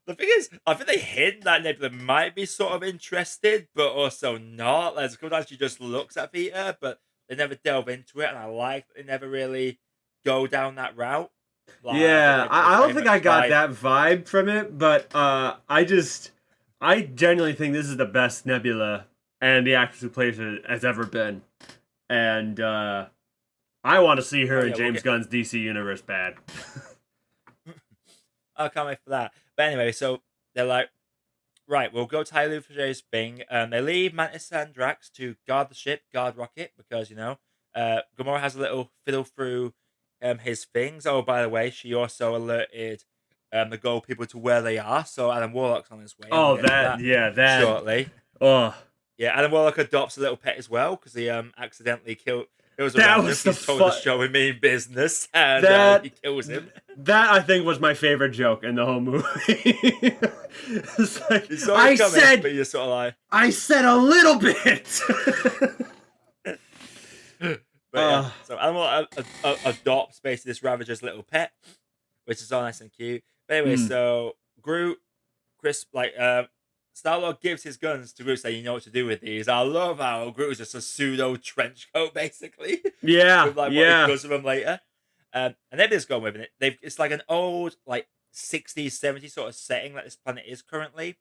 The thing is, I think they hint that Nebula might be sort of interested, but also not. Like, sometimes she just looks at Peter, but they never delve into it, and I like that they never really go down that route. Like, Yeah, I don't think I got like, that vibe from it, but I genuinely think this is the best Nebula and the actress who plays it has ever been, and I want to see her in James Gunn's DC universe bad. I can't wait for that. But anyway, so they're like, right, we'll go to Hailu for Jay's thing. They leave Mantis and Drax to guard the ship, guard Rocket, because, you know, Gamora has a little fiddle through his things. Oh, by the way, she also alerted the gold people to where they are, so Adam Warlock's on his way. Oh, that shortly. Oh, yeah, Adam Warlock adopts a little pet as well, because he accidentally killed... It was that was the told to show him in business, and he kills him. That I think was my favorite joke in the whole movie. It's like, but you're sort of like, I said a little bit. But yeah, so Animal adopts basically this Ravager's little pet, which is all nice and cute. But anyway, so Groot, Chris, like, Star-Lord gives his guns to Groot, saying, you know what to do with these. I love how Groot is just a pseudo trench coat, basically. Yeah, with, like, what he does with him later. And they've just gone with it. It's like an old, like, 60s, 70s sort of setting that this planet is currently.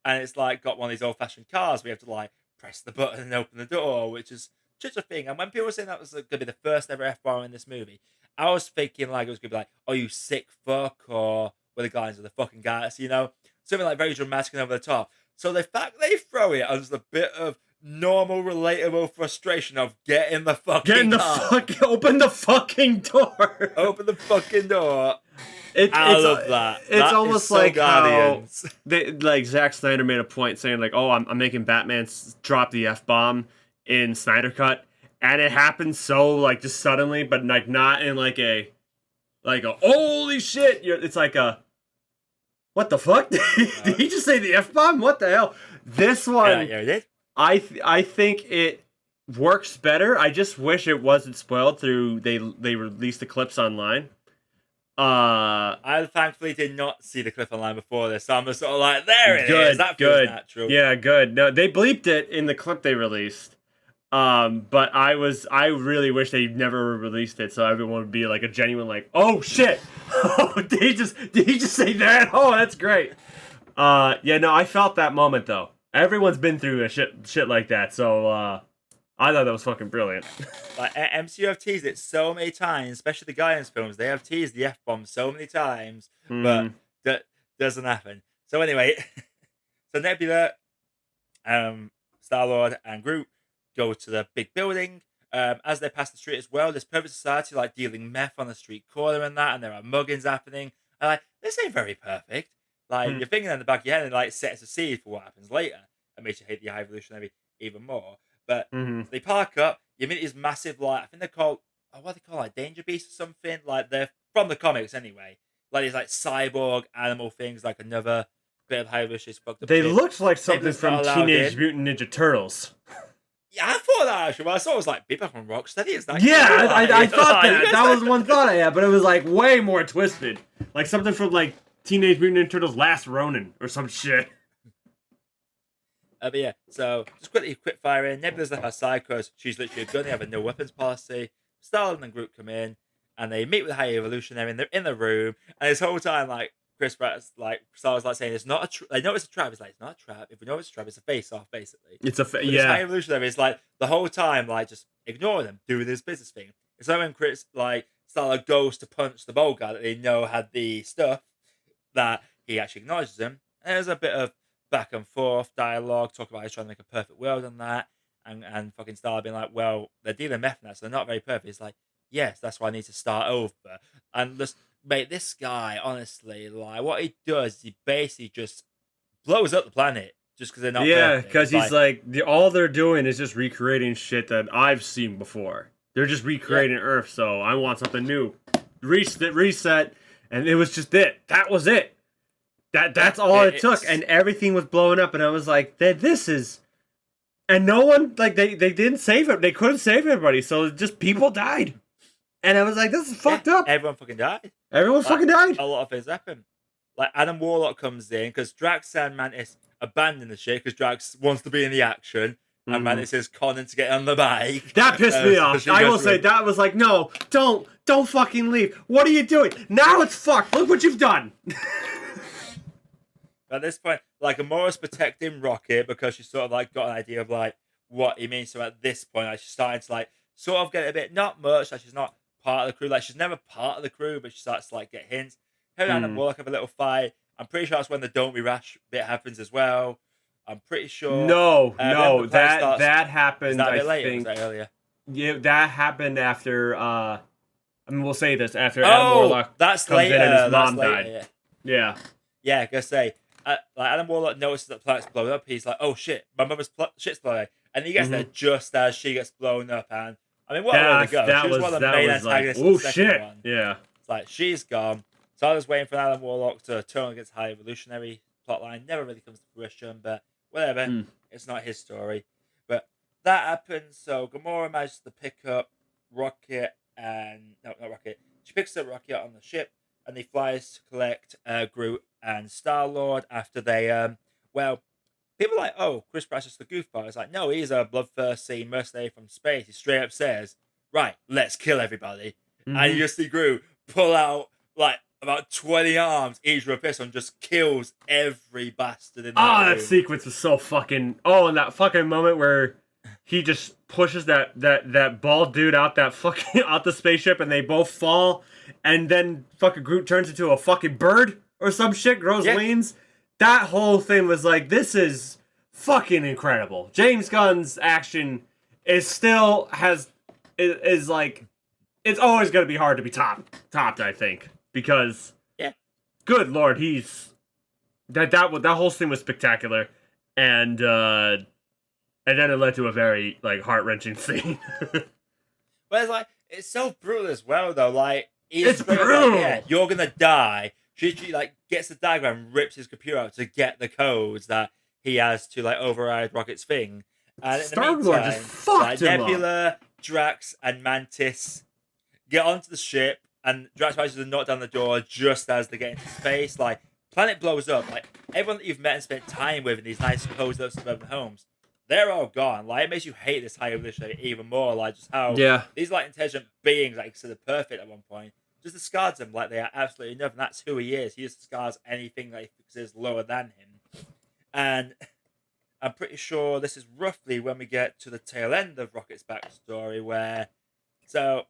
And it's, like, got one of these old-fashioned cars where you have to, like, press the button and open the door, which is such a thing. And when people were saying that was going to be the first ever F-bomb in this movie, I was thinking, like, it was going to be like, oh, you sick fuck, or we're the Guardians of the fucking Galaxy, you know? Something like very dramatic and over the top. So the fact they throw it as a bit of normal, relatable frustration of getting the fucking open the fucking door. Open the fucking door. I love that. It's almost like Guardians. How like Zack Snyder made a point saying like, oh, I'm making Batman drop the F-bomb in Snyder Cut, and it happens so like just suddenly, but like not in like a holy shit. It's like a what the fuck? Did he just say the F-bomb? What the hell? This one, yeah, it did. I think it works better. I just wish it wasn't spoiled through they released the clips online. I thankfully did not see the clip online before this, so I'm just sort of like, there it is. That good. feels natural. Yeah, good. No, they bleeped it in the clip they released. But I really wish they never released it, so everyone would be like a genuine like, oh shit, oh, did he just say that? Oh, that's great. Yeah, no, I felt that moment though. Everyone's been through a shit like that, so I thought that was fucking brilliant. Like MCU have teased it so many times, especially the Guardians films. They have teased the F-bomb so many times, but that doesn't happen. So anyway, so Nebula, Star-Lord, and Groot go to the big building. As they pass the street as well, there's perfect society like dealing meth on the street corner and that, and there are muggings happening. And like, this ain't very perfect. Like, you're thinking in the back of your head, and like sets a seed for what happens later, and makes you hate the High Evolutionary even more. But so they park up. You meet these massive, like, I think they're called, what are they called, like danger beasts or something. Like, they're from the comics anyway. Like these like cyborg animal things, like another bit of High Evolutionary fucked up. They shit. looked like something Nebula's from not allowed Teenage in. Mutant Ninja Turtles. Yeah, I thought that actually. When I saw it, I was like, be back on Rocksteady. Is that Yeah, cool? I thought Like, that. That was one thought I had, but it was like way more twisted. Like something from like Teenage Mutant Ninja Turtles Last Ronin or some shit. But yeah, so just quick fire in. Nebula's left outside because she's literally a gun. They have a no weapons policy. Star-Lord and Groot come in and they meet with the High Evolutionary and they're in the room. And this whole time, like, Chris Pratt's like, Star-Lord's like saying, it's not a trap. They know it's a trap. It's like, it's not a trap. If we know it's a trap, it's a face-off, basically. It's a But this High yeah. Evolutionary is like, the whole time, like, just ignoring them, doing this business thing. It's like when Chris, like, Star-Lord goes to punch the bald guy that they know had the stuff, that he actually acknowledges him. And there's a bit of back and forth dialogue, talk about he's trying to make a perfect world on that, and fucking Star being like, well, they're dealing meth now, so they're not very perfect. It's like, yes, that's why I need to start over. And just, mate, this guy, honestly, like, what he does, he basically just blows up the planet just because they're not Yeah, perfect. because he's like all they're doing is just recreating shit that I've seen before. They're just recreating Earth, so I want something new. Reset, and it was just it. That was it. That's all it took, and everything was blowing up, and I was like, this is, and no one, like, they didn't save it. They couldn't save everybody, so just people died. And I was like, this is fucked up. Everyone fucking died. Everyone fucking died. A lot of things happen. Like, Adam Warlock comes in because Drax and Mantis abandon the shit because Drax wants to be in the action, and Mantis is conning to get on the bike. That pissed me off. I will say, that was like, no, don't fucking leave. What are you doing? Now it's fucked. Look what you've done. At this point, like, Amora's protecting Rocket because she's sort of like got an idea of like what he means. So at this point, like, she's starting to like sort of get a bit, not much, like she's not part of the crew. Like, she's never part of the crew, but she starts to like get hints. Her and Adam Warlock have a little fight. I'm pretty sure that's when the Don't Be Rash bit happens as well. I'm pretty sure. No, that happened. Is that a bit I later? think. Was that earlier? Yeah, that happened after. I mean, we'll say this after Adam Warlock that's comes later. in and his That's mom later, died. Yeah. Yeah, I gotta say, like, Adam Warlock notices that the planet's blowing up. He's like, "Oh shit, my mother's shit's blowing," and he gets there just as she gets blown up. And I mean, what a way to go! She was one of the main antagonists. Like, oh shit! One. Yeah. It's like she's gone. So I was waiting for Adam Warlock to turn against High Evolutionary plotline. Never really comes to fruition, but whatever. It's not his story. But that happens. So Gamora manages to pick up Rocket and not Rocket. She picks up Rocket on the ship, and he flies to collect Groot and Star-Lord after they people are like, oh, Chris Pratt's just the goofball. It's like, no, he's a bloodthirsty mercenary from space. He straight up says, right, let's kill everybody. And you just see Groot pull out like about 20 arms, each with a pistol, and just kills every bastard in that room. That sequence was so fucking... Oh, and that fucking moment where he just pushes that bald dude out the spaceship, and they both fall, and then fucking Groot turns into a fucking bird or some shit, grows wings. That whole thing was like, this is fucking incredible. James Gunn's action is like, it's always gonna be hard to be topped, I think, because good lord, that whole thing was spectacular, and then it led to a very like heart-wrenching scene. But it's so brutal as well, though. Like, it's brutal. Like, you're gonna die. She like gets the diagram, rips his computer out to get the codes that he has to like override Rocket's thing. And in the Star-Lord just fucked him Nebula, up. Drax, and Mantis get onto the ship, and Drax manages to knock down the door just as they get into space. Like, planet blows up. Like, everyone that you've met and spent time with in these nice cozy little suburban homes, they're all gone. Like, it makes you hate this High Evolutionary even more. Like, just how these like intelligent beings, like, considered perfect at one point, just discards them like they are absolutely nothing. That's who he is. He just discards anything that he considers lower than him. And I'm pretty sure this is roughly when we get to the tail end of Rocket's backstory, where so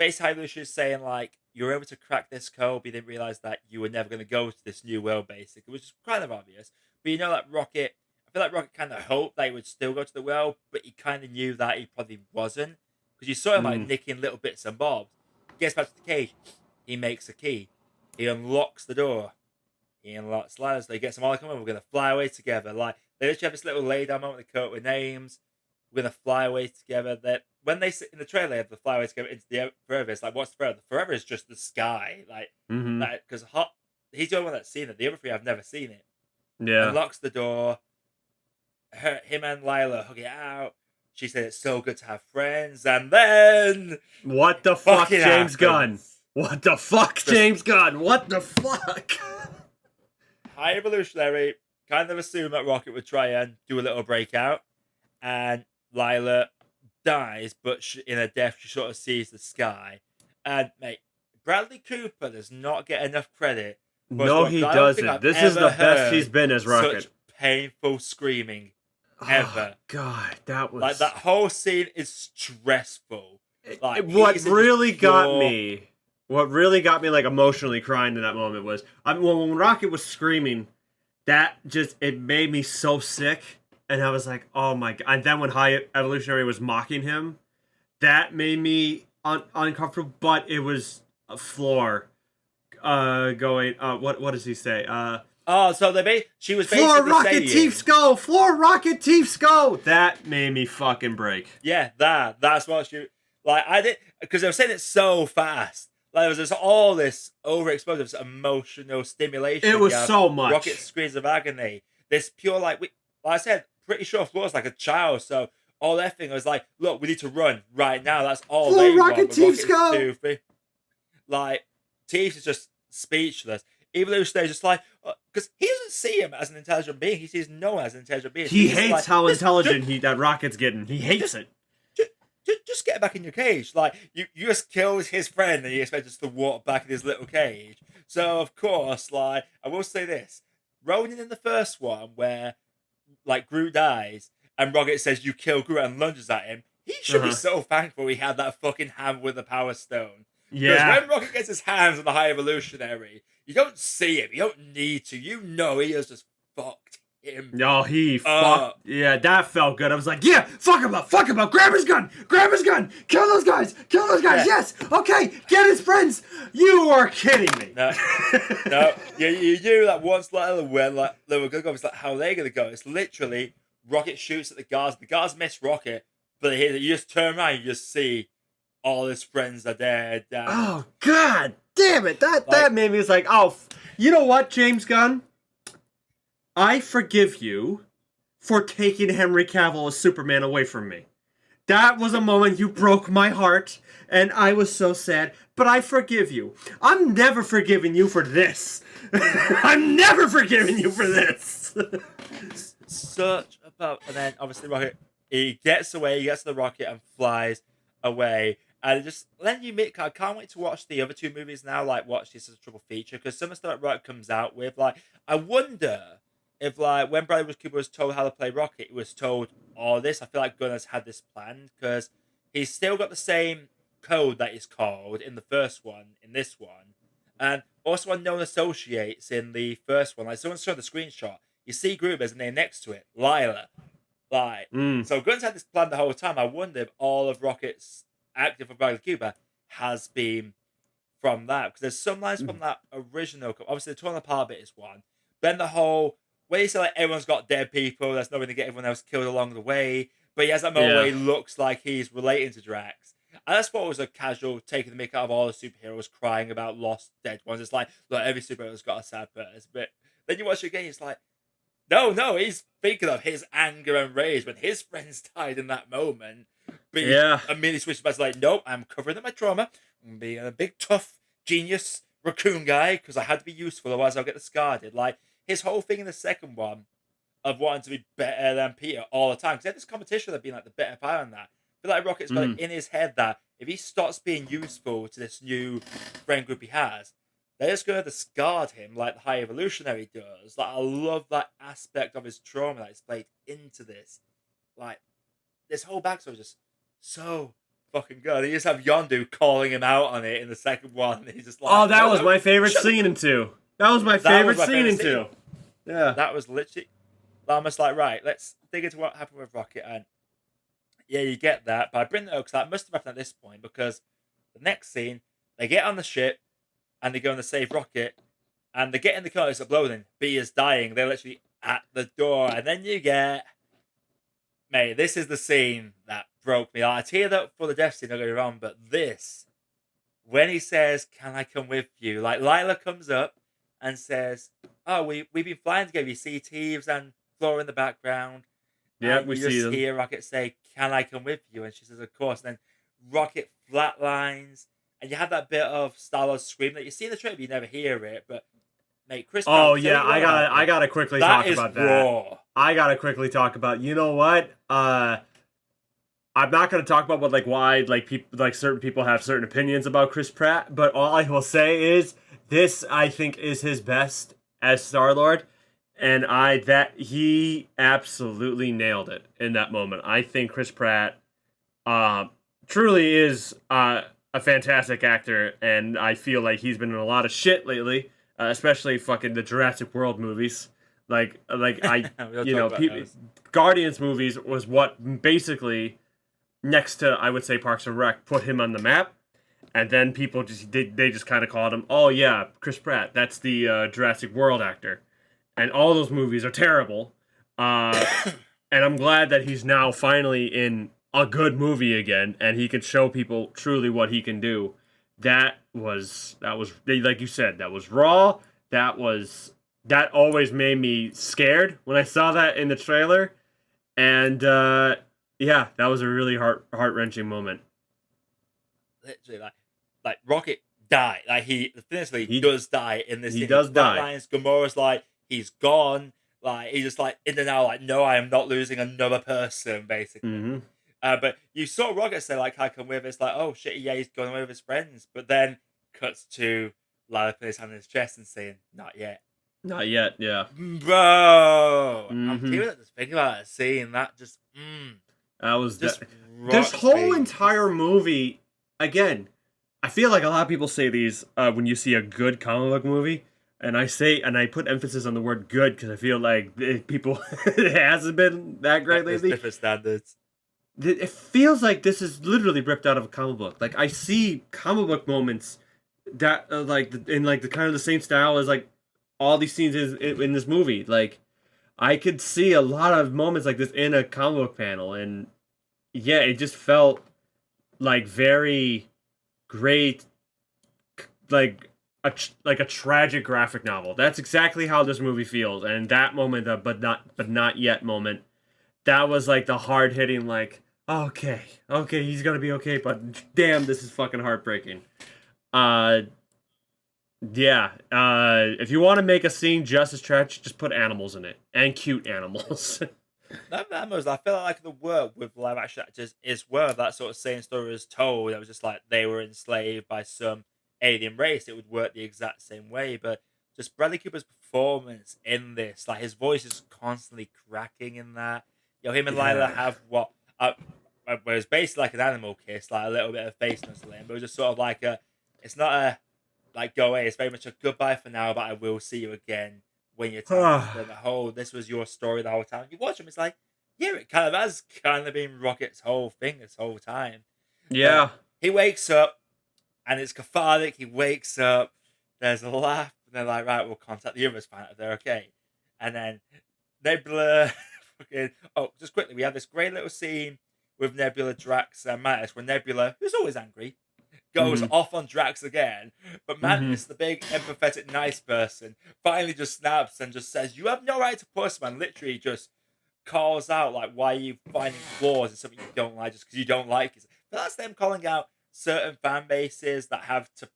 basically High Evolution is saying like you were able to crack this code, but you didn't realize that you were never going to go to this new world, basically, which is kind of obvious. But you know, like Rocket, I feel like Rocket kind of hoped that he would still go to the world, but he kind of knew that he probably wasn't because you saw him like Mm. nicking little bits and bobs. He gets back to the cage, he makes a key, he unlocks the door, he unlocks ladders. They get some all come on. We're gonna fly away together. Like they literally have this little lay down moment. They coat with names. We're gonna fly away together. That when they sit in the trailer, they have to fly away together into the forever. It's like what's forever? The forever is just the sky. Like Mm-hmm. that because hot. He's the only one that's seen it. The other three I've never seen it. Yeah. Unlocks the door. Him and Lila hug it out. She said it's so good to have friends, and then What the fuck, fucking James happens. Gunn? What the fuck, James Gunn? What the fuck? High Evolutionary kind of assumed that Rocket would try and do a little breakout, and Lila dies, but in her death, she sort of sees the sky. And mate, Bradley Cooper does not get enough credit. No, he doesn't. This is the best he's been as Rocket. Such painful screaming ever. Oh, God, that was like that whole scene is stressful. Like what really got me. What really got me like emotionally crying in that moment was when Rocket was screaming. That just it made me so sick, and I was like, "Oh my god!" And then when High Evolutionary was mocking him, that made me uncomfortable. But it was a floor going. What does he say? So she was basically Floor Rocket saying, Teeth Skull. Floor Rocket Teeth Skull. That made me fucking break. Yeah, that's what she like. I did because they were saying it so fast. Like there was just all this overexposed emotional stimulation. It was so much. Rocket screams of agony. This pure like I said, pretty sure Floor's like a child. So all their thing was like, look, we need to run right now. That's all Floor they Rocket want. Teeth Skull. Like Teeth is just speechless. Evolutionary is just like because he doesn't see him as an intelligent being. He sees no one as an intelligent being. He hates like, how intelligent that Rocket's getting. He hates it. Just get back in your cage. Like you just killed his friend, and you expect us to walk back in his little cage. So of course, like I will say this: Ronin in the first one, where like Groot dies, and Rocket says you kill Groot and lunges at him. He should be so thankful he had that fucking hand with the Power Stone. Yeah. Because when Rocket gets his hands on the High Evolutionary, you don't see him. You don't need to. You know he has just fucked him. No, he fucked. Yeah, that felt good. I was like, yeah, fuck him up. Grab his gun. Kill those guys. Yeah. Yes. Okay, get his friends. You are kidding me. No. You knew that once Lila went, like, they were going to go. It's like, how are they going to go? It's literally Rocket shoots at the guards. The guards miss Rocket, but you just turn around and you just see all his friends are dead. Oh, God damn it. That made me like, oh, you know what, James Gunn? I forgive you for taking Henry Cavill as Superman away from me. That was a moment you broke my heart, and I was so sad, but I forgive you. I'm never forgiving you for this. I'm never forgiving you for this. And then obviously Rocket, he gets away, he gets to the rocket and flies away. And just letting you meet, I can't wait to watch the other two movies now, like watch this as a triple feature, because some of the stuff that Rocket comes out with, like, I wonder if, like, when Bradley Cooper was told how to play Rocket, he was told all this. I feel like Gunn has had this planned, because he's still got the same code that is called in the first one, in this one. And also unknown associates in the first one. Like, someone showed the screenshot. You see Groot, there's a name next to it, Lila. Like, so Gunn's had this plan the whole time. I wonder if all of Rocket's active for Bradley Cooper has been from that, because there's some lines from that original. Obviously, the torn apart bit is one. Then the whole where you say like everyone's got dead people, there's no way to get everyone else killed along the way. But he has that moment where he looks like he's relating to Drax. And that's what was a casual taking the mick out of all the superheroes crying about lost dead ones. It's like, look, every superhero's got a sad person. But then you watch it again, it's like, no, he's thinking of his anger and rage when his friends died in that moment. But he immediately switches back to like, nope, I'm covering up my trauma. I'm being a big, tough, genius raccoon guy because I had to be useful, otherwise I'll get discarded. Like, his whole thing in the second one of wanting to be better than Peter all the time. Because they had this competition of being like the better player on that. I feel like Rocket's got it in his head that if he starts being useful to this new friend group he has, they're just going to discard him like the High Evolutionary does. Like, I love that aspect of his trauma that is played into this. Like, this whole backstory is just so fucking good. You just have Yondu calling him out on it in the second one. And he's just like, Oh, that no, was no, my favorite shut scene up. in 2. That was my That favorite was my scene favorite in scene. 2. Yeah. That was literally almost like, right, let's dig into what happened with Rocket. And yeah, you get that. But I bring that up because that must have happened at this point, because the next scene, they get on the ship and they go and save Rocket, and they get in the car, it's exploding. B is dying. They're literally at the door. And then you get, mate, this is the scene that broke me. I teared up for the death scene, don't get me wrong, but this, when he says, "Can I come with you?" Like, Lila comes up and says, "Oh, we've been flying together. You see Teeves and Flora in the background." Yep, And we you see just them. hear Rocket say, "Can I come with you?" And she says, "Of course." And then Rocket flatlines, and you have that bit of Star-Lord scream that you see in the trailer, but you never hear it. But, mate, Chris Oh Pratt, say what yeah, you want about I him. gotta quickly That talk is about that. raw. I gotta quickly talk about. You know what? I'm not gonna talk about what why people certain people have certain opinions about Chris Pratt, but all I will say is this: I think is his best as Star Lord, and he absolutely nailed it in that moment. I think Chris Pratt, uh, truly is a fantastic actor, and I feel like he's been in a lot of shit lately, especially fucking the Jurassic World movies. We'll talk about those. Guardians movies was what basically, next to I would say Parks and Rec, put him on the map. And then people they just kind of called him, oh yeah, Chris Pratt, that's the Jurassic World actor, and all those movies are terrible. Uh, and I'm glad that he's now finally in a good movie again, and he can show people truly what he can do. That was like you said, that was raw. That always made me scared when I saw that in the trailer, and yeah, that was a really heart wrenching moment. Literally, like Rocket died. Like, he He does die in this he scene. does die. Flatlines, Gamora's like, he's gone. Like, he's just like in and out, like, no, I am not losing another person, basically. Mm-hmm. But you saw Rocket say, like, "I come with." It's like, oh shit, yeah, he's going away with his friends. But then cuts to Lila putting his hand on his chest and saying, "Not yet." Not yet, yeah. Bro, I'm Mm-hmm. tearing up just thinking about that scene. That just, That was just this rocks whole me. entire movie. Again, I feel like a lot of people say these when you see a good comic book movie, and I put emphasis on the word "good" because I feel like people it hasn't been that great There's lately. different standards. It feels like this is literally ripped out of a comic book. Like I see comic book moments that in like the kind of the same style as like all these scenes in this movie. Like I could see a lot of moments like this in a comic book panel, and yeah, it just felt like very great, like a tragic graphic novel. That's exactly how this movie feels. And that moment, but not yet moment, that was like the hard hitting, like okay, he's gonna be okay, but damn, this is fucking heartbreaking. Uh, yeah. If you want to make a scene just as tragic, just put animals in it and cute animals. That was, I feel like the work with live action actors is where that sort of same story is told. It was just like they were enslaved by some alien race. It would work the exact same way. But just Bradley Cooper's performance in this, like his voice is constantly cracking in that. You know, him and Lila Yeah. have what was basically like an animal kiss, like a little bit of face nuzzling, but it was just sort of like it's not a like go away. It's very much a goodbye for now, but I will see you again when your time is done. The whole this was your story the whole time. You watch him, it's like, yeah, it kind of has kind of been Rocket's whole thing this whole time. Yeah. But he wakes up and it's cathartic. He wakes up, there's a laugh, and they're like, right, we'll contact the others, find out if they're okay. And then Nebula, just quickly, we have this great little scene with Nebula, Drax, and Mantis, where Nebula, who's always angry, goes off on Drax again, but Mantis, the big, empathetic, nice person, finally just snaps and just says, "You have no right to push, man." Literally just calls out, like, why are you finding flaws in something you don't like just because you don't like it? But that's them calling out certain fan bases that have to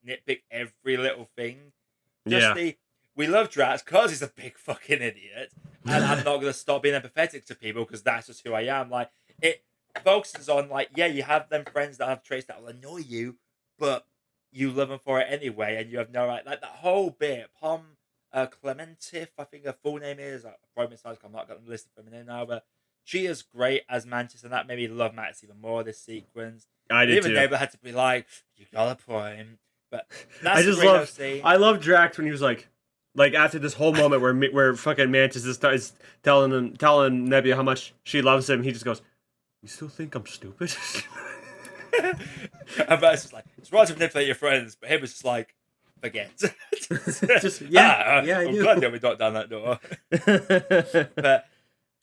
nitpick every little thing. We love Drax because he's a big fucking idiot, and I'm not going to stop being empathetic to people because that's just who I am. Like, it focuses on, like, yeah, you have them friends that have traits that will annoy you, but you love them for it anyway, and you have no right. Like, that whole bit, Clementif, I think her full name is. I probably mispronounced. I'm not got them listed for a minute now, but she is great as Mantis, and that made me love Mantis even more. This sequence, I did even too. Nebula had to be like, "You got a point," but that's I a just great love. scene. I love Drax when he was like after this whole moment where fucking Mantis is telling Nebula how much she loves him. He just goes, "You still think I'm stupid?" And it's just like it's right to manipulate your friends, but him was just like, forget. Just yeah, I I'm do. glad that we got down that door. But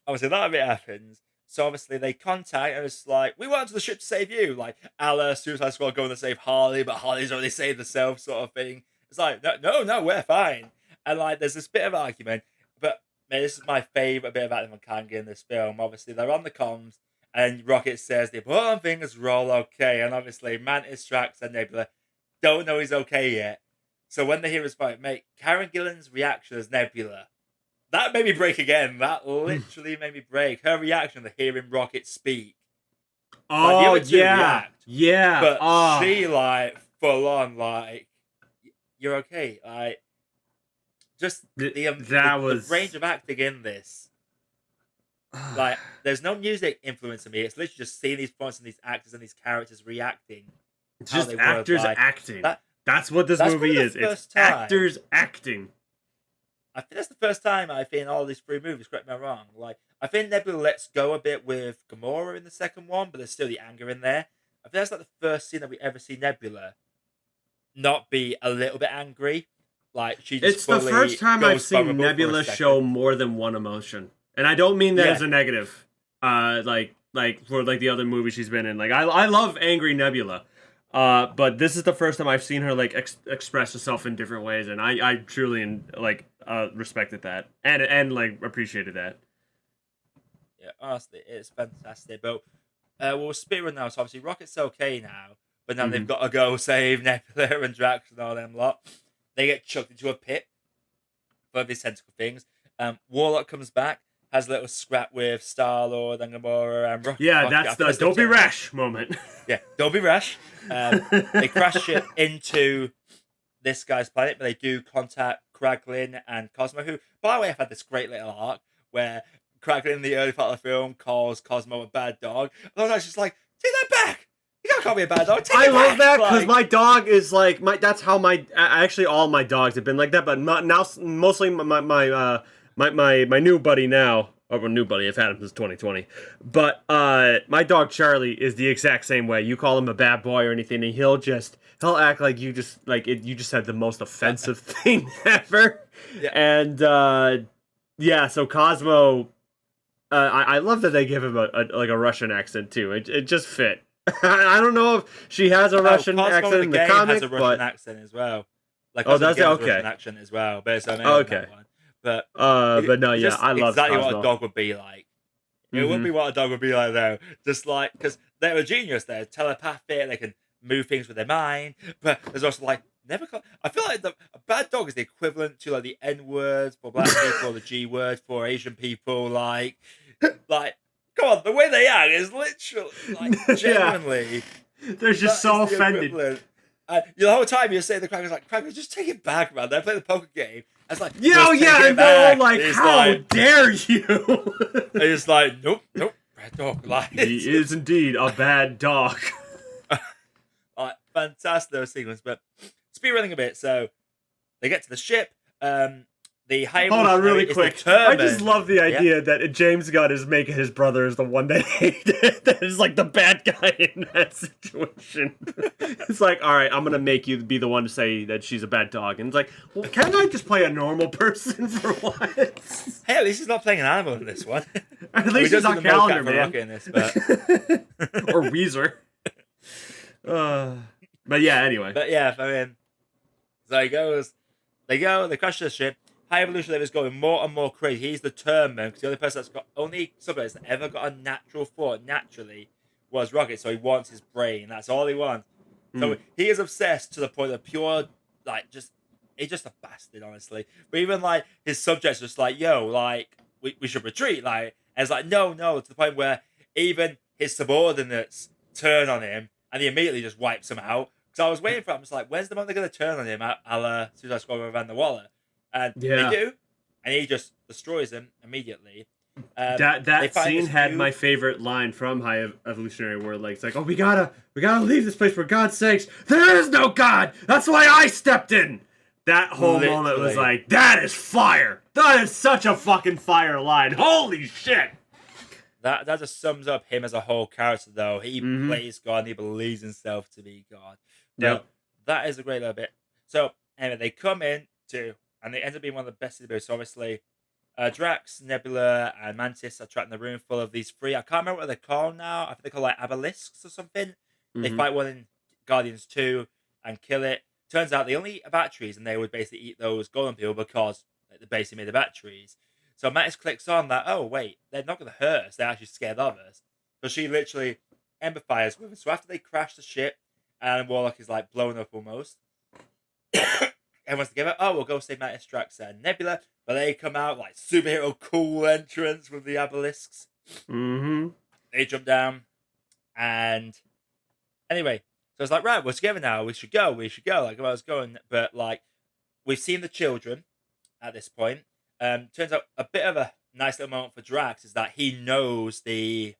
obviously that bit happens. So obviously they contact and it's like, we went to the ship to save you. Like Allah, Suicide Squad going to save Harley, but Harley's already saved herself, sort of thing. It's like, no, we're fine. And like there's this bit of argument, but man, this is my favourite bit of acting from Kang in this film. Obviously they're on the comms and Rocket says the important thing is we're all okay. And obviously Mantis, Drax, and Nebula don't know he's okay yet. So when they hear his fight, mate, Karen Gillan's reaction as Nebula, that made me break again. That literally made me break. Her reaction to hearing Rocket speak. Like, the Oh other two yeah, react, yeah. but she like full on like, you're okay. Like, just the range of acting in this. Like, there's no music influence in me. It's literally just seeing these points and these actors and these characters reacting. It's just actors acting. That's what this that's movie is. It's actors acting. I think that's the first time I think in all these three movies, correct me if I'm wrong. Like, I think Nebula lets go a bit with Gamora in the second one, but there's still the anger in there. I think that's like the first scene that we ever see Nebula not be a little bit angry. Like, she just It's the first time I've seen Nebula show more than one emotion. And I don't mean that as a negative. Like for like the other movies she's been in. Like I love angry Nebula. But this is the first time I've seen her like express herself in different ways, and I truly respected that and like appreciated that. Yeah, honestly, it's fantastic. But we'll speed run now. So obviously Rocket's okay now, but now they've got to go save Nebula and Drax and all them lot. They get chucked into a pit for these tentacle things. Warlock comes back, has a little scrap with Star-Lord and Gamora and Rocket. Yeah, that's the don't be rash moment. Yeah, don't be rash. They crash it into this guy's planet, but they do contact Kraglin and Cosmo, who, by the way, have had this great little arc where Kraglin in the early part of the film calls Cosmo a bad dog. And I was just like, take that back! You can't call me a bad dog. I love that because my dog is like that's how actually all my dogs have been like that, but now mostly my new buddy now, or new buddy, I've had him since 2020. But my dog Charlie is the exact same way. You call him a bad boy or anything, and he'll act like you just said the most offensive thing ever. Yeah. And so Cosmo, I love that they give him a Russian accent too. It just fit. I don't know if she has a Russian accent in the comic, has a Russian accent as well. Like, that's okay. Russian accent as well, based on that one. But no, yeah, I love exactly Cosmo. what a dog would be like. It wouldn't be what a dog would be like though. Just like, because they're a genius, they're telepathic, they can move things with their mind. But there's also like I feel like a bad dog is the equivalent to like the N word for black people, or the G word for Asian people. Like, come on, the way they act is literally like genuinely. They're just so offended. The whole time you're saying the Crackers like, Crackers, just take it back, man. They're playing the poker game. It's like, and they're all like, how dare you? And it's like, nope, bad dog. Like, he is indeed a bad dog. Fantastic sequence, but speed running a bit. So they get to the ship. The high Hold on, really quick. I just love the idea that James Gunn is making his brother is the one that hated, that is like the bad guy in that situation. It's like, all right, I'm gonna make you be the one to say that she's a bad dog, and it's like, well, can't I just play a normal person for once? Hey, at least he's not playing an animal in this one. At least he's not Calendar Man in this, but... or Weezer. But yeah, anyway. But yeah, I mean, so he goes. They crash the ship. High Evolution is going more and more crazy. He's the term man, because the only person that's got only subjects that ever got a natural thought naturally was Rocket. So he wants his brain. That's all he wants. So he is obsessed to the point of pure, like, he's just a bastard, honestly. But even like his subjects are just like, yo, like we should retreat, like, and it's like no, to the point where even his subordinates turn on him, and he immediately just wipes them out. Because I was waiting for him. I was like, when's the moment they're going to turn on him, a la Suicide Squad with Van der Waller? And they do. And he just destroys them immediately. That scene had my favorite line from High Evolutionary War. Like, it's like, oh, we gotta leave this place for God's sakes. There is no God. That's why I stepped in. That whole moment was like, that is fire. That is such a fucking fire line. Holy shit. That just sums up him as a whole character, though. He plays God and he believes himself to be God. But that is a great little bit. So, anyway, they come in to, and they end up being one of the best of the books. Obviously, Drax, Nebula, and Mantis are trapped in a room full of these three. I can't remember what they're called now. I think they're called like obelisks or something. They fight one in Guardians 2 and kill it. Turns out they only eat batteries, and they would basically eat those golden people because they basically made the batteries. So Mantis clicks on that, oh, wait, they're not going to hurt us. They're actually scared of us. So she literally empathizes with them. So after they crash the ship, and Warlock is like blown up almost, everyone's together. Oh, we'll go save Mantis, Drax, and Nebula. But they come out like superhero cool entrance with the obelisks. They jump down. And anyway, so it's like, right, we're together now. We should go. Like, I was going. But like, we've seen the children at this point. Turns out a bit of a nice little moment for Drax is that he knows the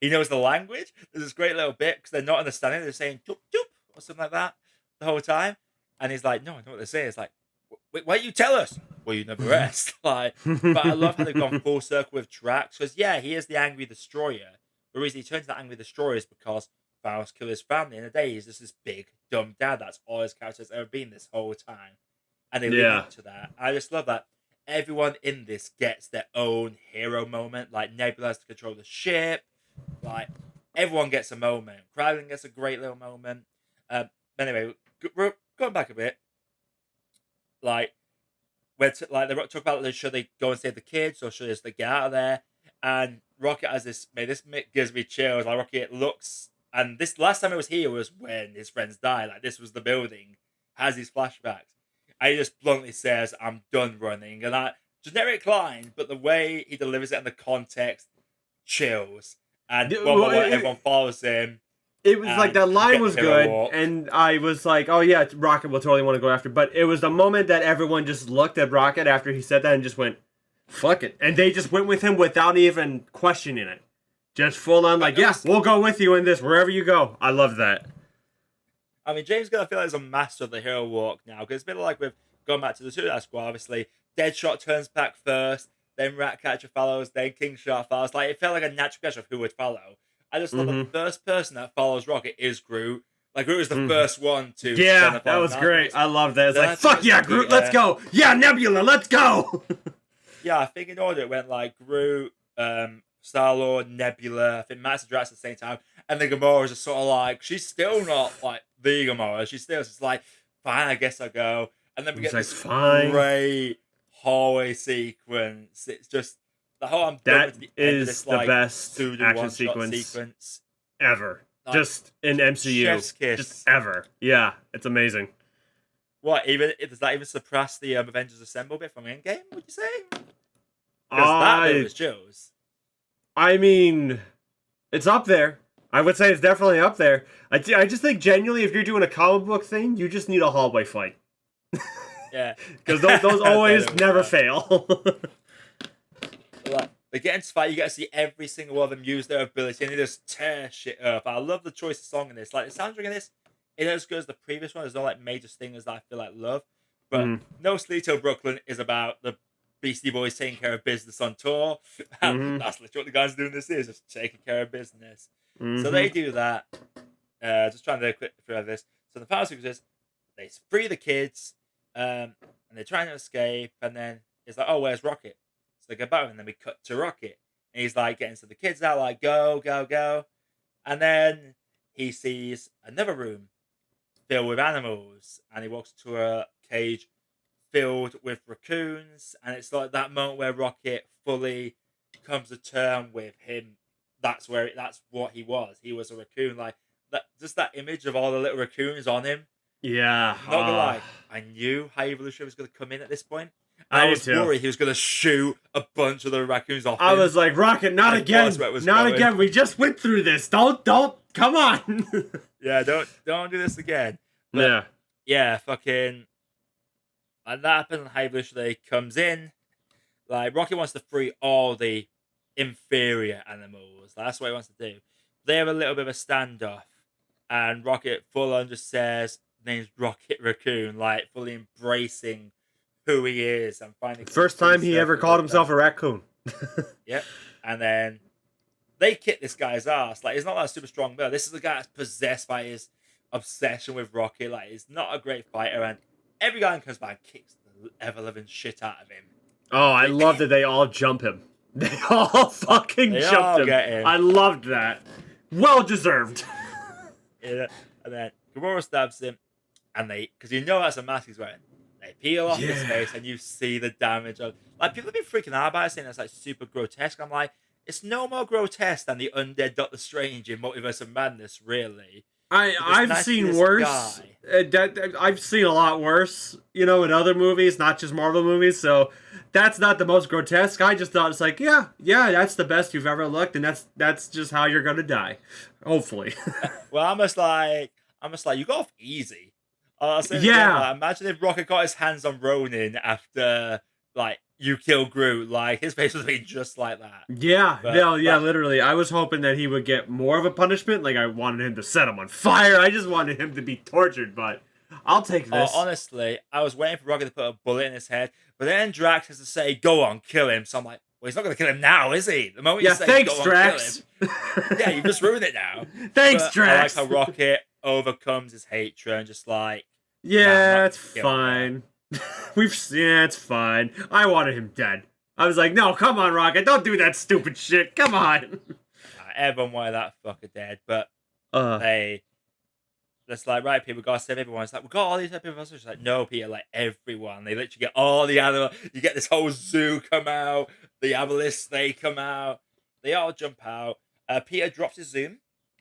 language. There's this great little bit because they're not understanding. They're saying "doop doop" or something like that the whole time, and he's like, "No, I know what they're saying." It's like, "Wait, why don't you tell us?" Well, you never rest. Like, but I love how they've gone full circle with Drax because he is the angry destroyer. The reason he turns to the angry destroyer is because Thanos killed his family in a day. He's just this big dumb dad. That's all his character has ever been this whole time, and they lead up to that. I just love that. Everyone in this gets their own hero moment. Like, Nebula has to control the ship. Like, everyone gets a moment. Kraglin gets a great little moment. Anyway, we're going back a bit. Like, they talk about should they go and save the kids or should they get out of there? And Rocket has this. Man, this gives me chills. Like, Rocket looks, and this last time it was here was when his friends died. Like, this was the building. Has these flashbacks. And he just bluntly says, "I'm done running." And that generic line, but the way he delivers it in the context, chills. And everyone follows him. It was like that line was good, and I was like, "Oh yeah, Rocket will totally want to go after." But it was the moment that everyone just looked at Rocket after he said that and just went, "Fuck it," and they just went with him without even questioning it, just full on like, "Yeah, we'll go with you in this wherever you go." I love that. I mean, James Gunn, I feel like, is a master of the hero walk now, because it's been like we've gone back to the Suicide Squad, obviously. Deadshot turns back first, then Ratcatcher follows, then King Shark follows. Like, it felt like a natural question of who would follow. I just thought the first person that follows Rocket is Groot. Like, Groot was the first one to... Yeah, that was great. I love that. It's like, fuck yeah, Groot, let's go! Yeah, Nebula, let's go! Yeah, I think in order it went like Groot, Star-Lord, Nebula, I think Master Drax at the same time, and then Gamora's just sort of like, she's still not like the Gamora. She's still just like, fine, I guess I'll go. And then we get this great hallway sequence. It's just the whole that is the best action sequence ever. Like, just in MCU. Chef's kiss. Just ever. Yeah, it's amazing. What, does that even surpass the Avengers Assemble bit from Endgame, would you say? Because that bit was chills. I mean, it's up there. I would say it's definitely up there. I just think genuinely, if you're doing a comic book thing, you just need a hallway fight. Yeah. Because those always never fail. Like, they get into fight, you get to see every single one of them use their ability, and they just tear shit up. I love the choice of song in this. Like, the soundtrack in this, it ain't as good as the previous one. There's no like major stingers that I feel like love. But No Sleep Till Brooklyn is about the Beastie Boys taking care of business on tour. That's literally what the guys doing this is, just taking care of business. So they do that. Just trying to do a quick through of this. So the final sequence is they free the kids, and they're trying to escape, and then it's like, oh, where's Rocket? So they go back, and then we cut to Rocket. And he's like getting to the kids out, like, go, go, go. And then he sees another room filled with animals, and he walks to a cage filled with raccoons, and it's like that moment where Rocket fully comes to term with him. That's what he was. He was a raccoon. Like that, just that image of all the little raccoons on him. Yeah. Not gonna lie, I knew High Evolution was gonna come in at this point. I was worried he was gonna shoot a bunch of the raccoons off. I was like, Rocket, not again, not again. We just went through this. Don't, come on. Yeah, don't do this again. But, yeah, fucking. And that happens. High Evolution comes in. Like Rocket wants to free all the inferior animals. That's what he wants to do. They have a little bit of a standoff, and Rocket full on just says, "Name's Rocket Raccoon," like fully embracing who he is and finding First time he ever called himself a raccoon. Yep. And then they kick this guy's ass. Like, he's not like a super strong man. This is the guy that's possessed by his obsession with Rocket. Like, he's not a great fighter, and every guy comes by and kicks the ever living shit out of him. Oh, I love that they all jump him. They all fucking They jumped all him. get him. I loved that. Well deserved. Yeah. And then Gamora stabs him, and because you know that's a mask he's wearing, they peel off his face, and you see the damage of. Like, people have been freaking out about it, saying it's like super grotesque. I'm like, it's no more grotesque than the undead Doctor Strange in Multiverse of Madness, really. I've seen worse. I've seen a lot worse, in other movies, not just Marvel movies. So that's not the most grotesque. I just thought it's like, yeah, that's the best you've ever looked, and that's just how you're gonna die, hopefully. Well, I'm just like, you got off easy. Yeah. Imagine if Rocket got his hands on Ronin after like you kill Groot. Like his face would be just like that. Yeah, literally. I was hoping that he would get more of a punishment. Like I wanted him to set him on fire. I just wanted him to be tortured. But I'll take this. Honestly, I was waiting for Rocket to put a bullet in his head, but then Drax has to say, "Go on, kill him." So I'm like, well, he's not going to kill him now, is he? The moment you say, thanks, "Go Drax." on, kill him, yeah, you just ruined it now. Thanks, Drax. I like how Rocket overcomes his hatred and just like, yeah, it's fine. It's fine. I wanted him dead. I was like, no, come on, Rocket, don't do that stupid shit. Come on. Everyone wanted that fucker dead, but that's like, right, people gotta save everyone. It's like, we got all these people. It's like, no, Peter, like everyone. They literally get all the animals. You get this whole zoo come out. The Abelisks, they come out. They all jump out. Peter drops his zoom,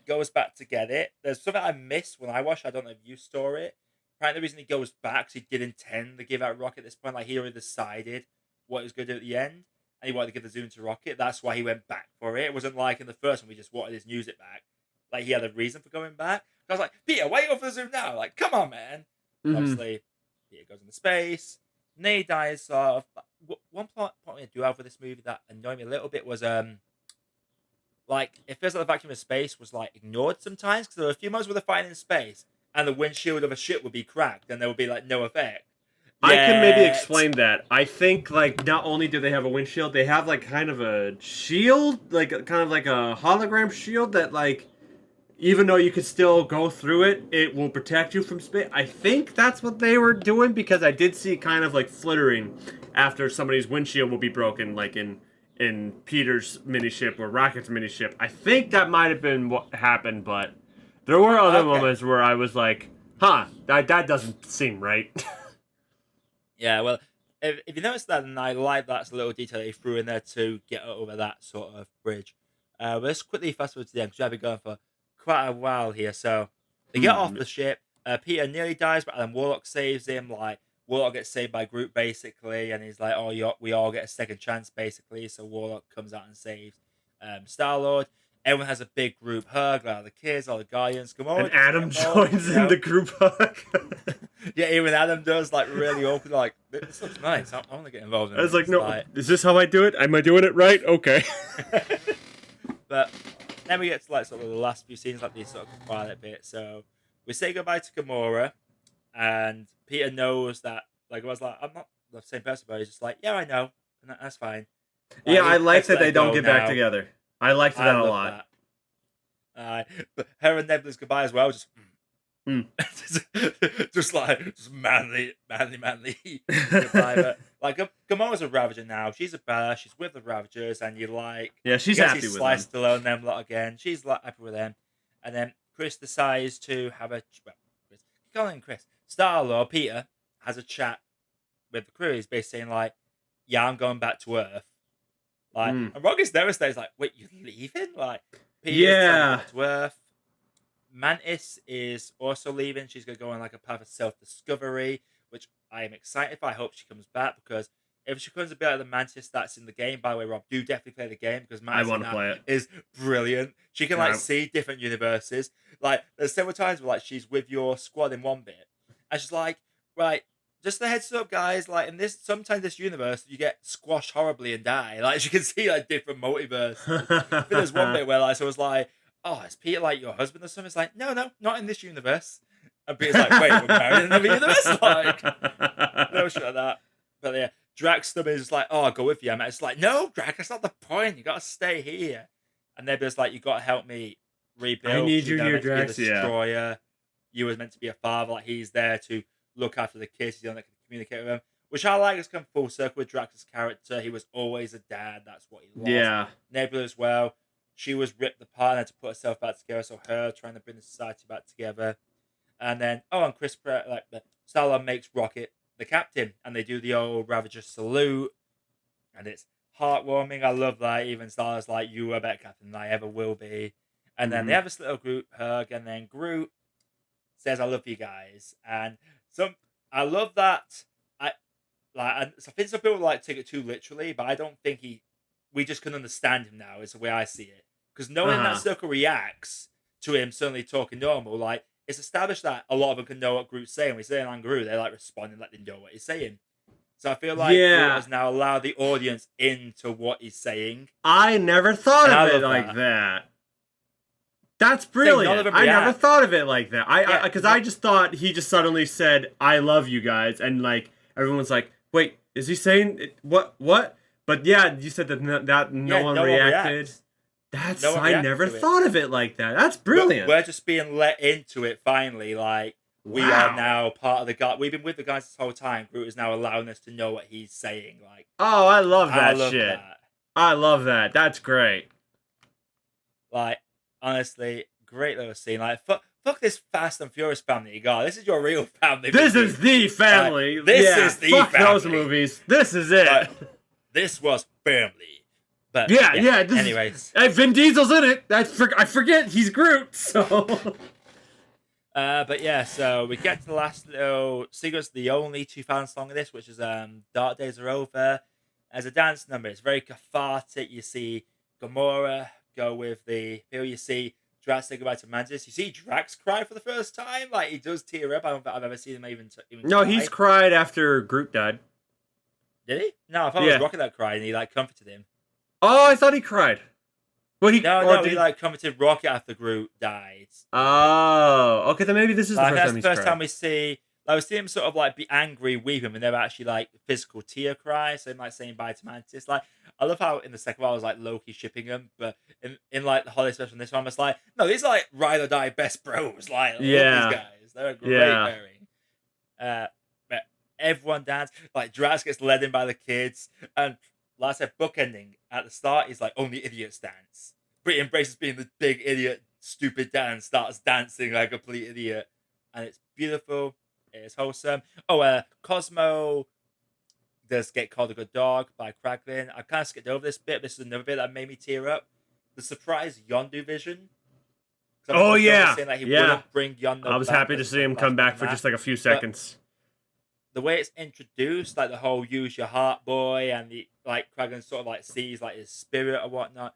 goes back to get it. There's something I missed when I watched. I don't know if you saw it. Apparently, the reason he goes back is he did intend to give out Rocket at this point. Like, he already decided what he was going to do at the end, and he wanted to give the zoom to Rocket. That's why he went back for it. It wasn't like in the first one, we just wanted his music back. Like, he had a reason for going back. I was like, Peter, why are you going for the zoom now? Like, come on, man. Mm-hmm. Obviously, Peter goes into space. Nate dies off. One point I do have with this movie that annoyed me a little bit was, like, it feels like the vacuum of space was, like, ignored sometimes, because there were a few moments where they're fighting in space, and the windshield of a ship would be cracked, and there would be, like, no effect. I can maybe explain that. I think, like, not only do they have a windshield, they have, like, kind of a shield, like, kind of like a hologram shield that, like, even though you could still go through it, it will protect you from space. I think that's what they were doing, because I did see kind of, like, flittering after somebody's windshield will be broken, like, in Peter's miniship or Rocket's miniship. I think that might have been what happened, but there were other moments where I was like, huh, that doesn't seem right. Yeah, well, if you notice that, and I like that little detail they threw in there to get over that sort of bridge. Let's quickly fast forward to the end, because we've been going for quite a while here. So they get off the ship. Peter nearly dies, but then Warlock saves him. Like, Warlock gets saved by Groot, basically, and he's like, oh, we all get a second chance, basically. So Warlock comes out and saves Star-Lord. Everyone has a big group hug, like all the kids, all the Guardians. Come on. And Adam joins in the group hug. Yeah, even Adam does, like, really awkward, like, this looks nice. I want to get involved in it. I was like, no, is this how I do it? Am I doing it right? Okay. But then we get to, like, sort of the last few scenes, like these sort of twilight bits. So we say goodbye to Gamora, and Peter knows that, like, I was like, I'm not the same person, but he's just like, yeah, I know, and that's fine. Like, yeah, I like that they don't get back together. I liked that a lot. But her and Nebula's goodbye as well, just just manly goodbye. But like, Gamora's a Ravager now. She's a badass. She's with the Ravagers, and you like, she's happy with them. Sliced alone them lot again. She's like happy with them. And then Chris decides to have Chris. Star-Lord Peter has a chat with the crew. He's basically saying like, yeah, I'm going back to Earth. Like, and Rocket's devastated. He's like, wait, you're leaving? Like, Peter's back to Earth. Mantis is also leaving. She's going to go on like a path of self-discovery, which I am excited for. I hope she comes back, because if she comes a bit like the Mantis that's in the game, by the way, Rob, do definitely play the game, because Mantis is brilliant. She can like see different universes. Like, there's several times where like she's with your squad in one bit, and she's like, right, just a heads up, guys. Like in this, sometimes this universe, you get squashed horribly and die. Like as you can see, like different multiverses. I think there's one bit where like so it was like, "Oh, is Peter like your husband or something?" It's like, "No, no, not in this universe." And Peter's like, "Wait, we're married in another universe?" Like, no shit of that. But yeah, Drax stuff is just like, "Oh, I'll go with you." And it's like, "No, Drax, that's not the point. You gotta stay here." And Nebula's like, "You gotta help me I rebuild. need You're you never here, meant to be a Drax. Yeah. destroyer. You was meant to be a father. Like he's there to look after the kids. He's the one that can communicate with them." Which I like has come full circle with Drax's character. He was always a dad. That's what he lost. Yeah. Nebula as well. She was ripped apart and had to put herself back together. So her trying to bring the society back together. And then, and Chris Pratt, like, Star-Lord makes Rocket the captain. And they do the old Ravager salute. And it's heartwarming. I love that. Even Star-Lord's like, "You were a better captain than I ever will be." And then they have this little group hug. And then Groot says, "I love you guys." And I love that. I think some people like take it too literally, but I don't think we just can understand him now. Is the way I see it. Because knowing that Circle reacts to him suddenly talking normal, like it's established that a lot of them can know what Groot's saying. We say on Groot, they like responding like they know what he's saying. So I feel like Groot has now allowed the audience into what he's saying. I never thought of it like that. That's brilliant. I never thought of it like that. Because I just thought he just suddenly said, "I love you guys," and like everyone's like, "Wait, is he saying what? What?" But yeah, you said that no one reacted. I never thought of it like that. That's brilliant. We're just being let into it finally. Like we are now part of the guy. We've been with the guys this whole time. Groot is now allowing us to know what he's saying. Like, oh, I love that shit. I love that. That's great. Like, honestly, great little scene. Like, fuck this Fast and Furious family you got. This is your real family. This is the family. This is the family. Fuck those movies. This is it. Like, this was family. But yeah. Anyways, Vin Diesel's in it. I forget he's Groot. So. But yeah, so we get to the last little sequence, the only 2,000 song of this, which is "Dark Days Are Over." As a dance number, it's very cathartic. You see Gamora go with the feel. You see Drax say goodbye to Mantis. You see Drax cry for the first time. Like he does tear up. I don't think I've ever seen him even no, cry. He's cried after Groot died. Did he? No, I thought it was Rocket that cried and he like comforted him. Oh, I thought he cried. Well, he like comforted Rocket after Groot died. Oh, okay. Then maybe this is the first time he's cried. First time we see. Like, we see him sort of like be angry with him, and they're actually like physical tear cry. So him like saying bye to Mantis. Like I love how in the second one I was like Loki shipping him, but in like the holiday special in this one, I was like, no, these are like ride or die best bros. Like I love these guys. They're a great pairing. But everyone danced. Like Drax gets led in by the kids, and like I said, bookending at the start is like only idiots dance. But he embraces being the big idiot, stupid dad, starts dancing like a complete idiot, and it's beautiful. It's wholesome. Cosmo does get called a good dog by Kraglin. I kind of skipped over this bit. This is another bit that made me tear up. The surprise Yondu vision. Oh yeah, saying that he wouldn't bring Yondu. I was happy to see him come back for just like a few seconds. But the way it's introduced, like the whole "use your heart, boy," and the like, Kraglin sort of like sees like his spirit or whatnot.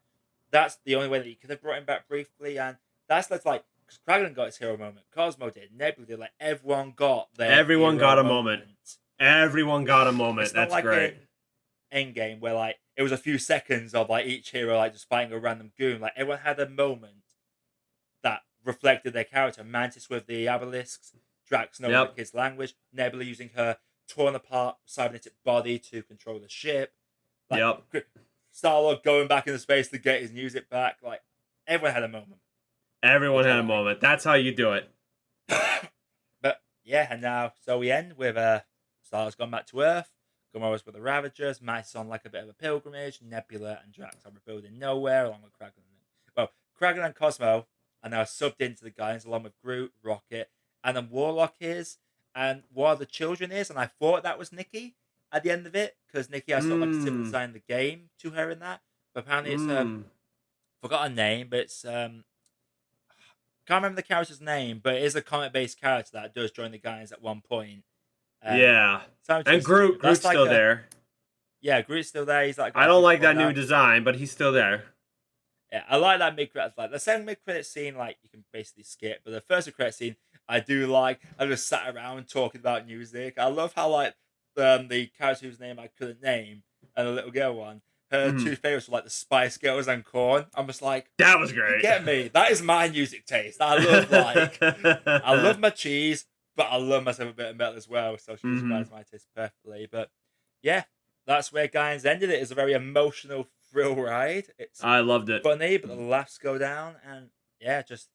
That's the only way that he could have brought him back briefly, and that's like. Kraglin got his hero moment. Cosmo did. Nebula did. Like everyone got their. Everyone got a moment. Everyone got a moment. It's not That's like great. Endgame where like it was a few seconds of like each hero like just fighting a random goon. Like everyone had a moment that reflected their character. Mantis with the obelisks, Drax knowing the kid's language, Nebula using her torn apart cybernetic body to control the ship. Like, Star-Lord going back into space to get his music back. Like everyone had a moment. Everyone had a moment. That's how you do it. But yeah, and now so we end with Star-Lord's gone back to Earth. Gamora's with the Ravagers. Mantis on like a bit of a pilgrimage. Nebula and Drax are rebuilding nowhere along with Kraglin. Well, Kraglin and Cosmo are now subbed into the Guardians along with Groot, Rocket, and then Warlock is, and one of the children is, and I thought that was Nikki at the end of it because Nikki has sort of like a similar design in the game to her in that. But apparently it's forgot her name, but it's can't remember the character's name, but it is a comic-based character that does join the Guardians at one point. And Groot's still there. Yeah, Groot's still there. He's like, I don't like that new design, but he's still there. Yeah, I like that mid-credits. Like the second mid-credit scene, like you can basically skip, but the first mid-credit scene, I do like. I just sat around talking about music. I love how like the character whose name I couldn't name and the little girl one. Her Mhm. two favorites were like the Spice Girls and Corn. I'm just like, That was you great. get me. That is my music taste. I love I love my cheese, but I love myself a bit of metal as well. So she describes my taste perfectly. But yeah, that's where Guardians ended. It is a very emotional thrill ride. It's I loved it. funny, but the laughs go down, and yeah, just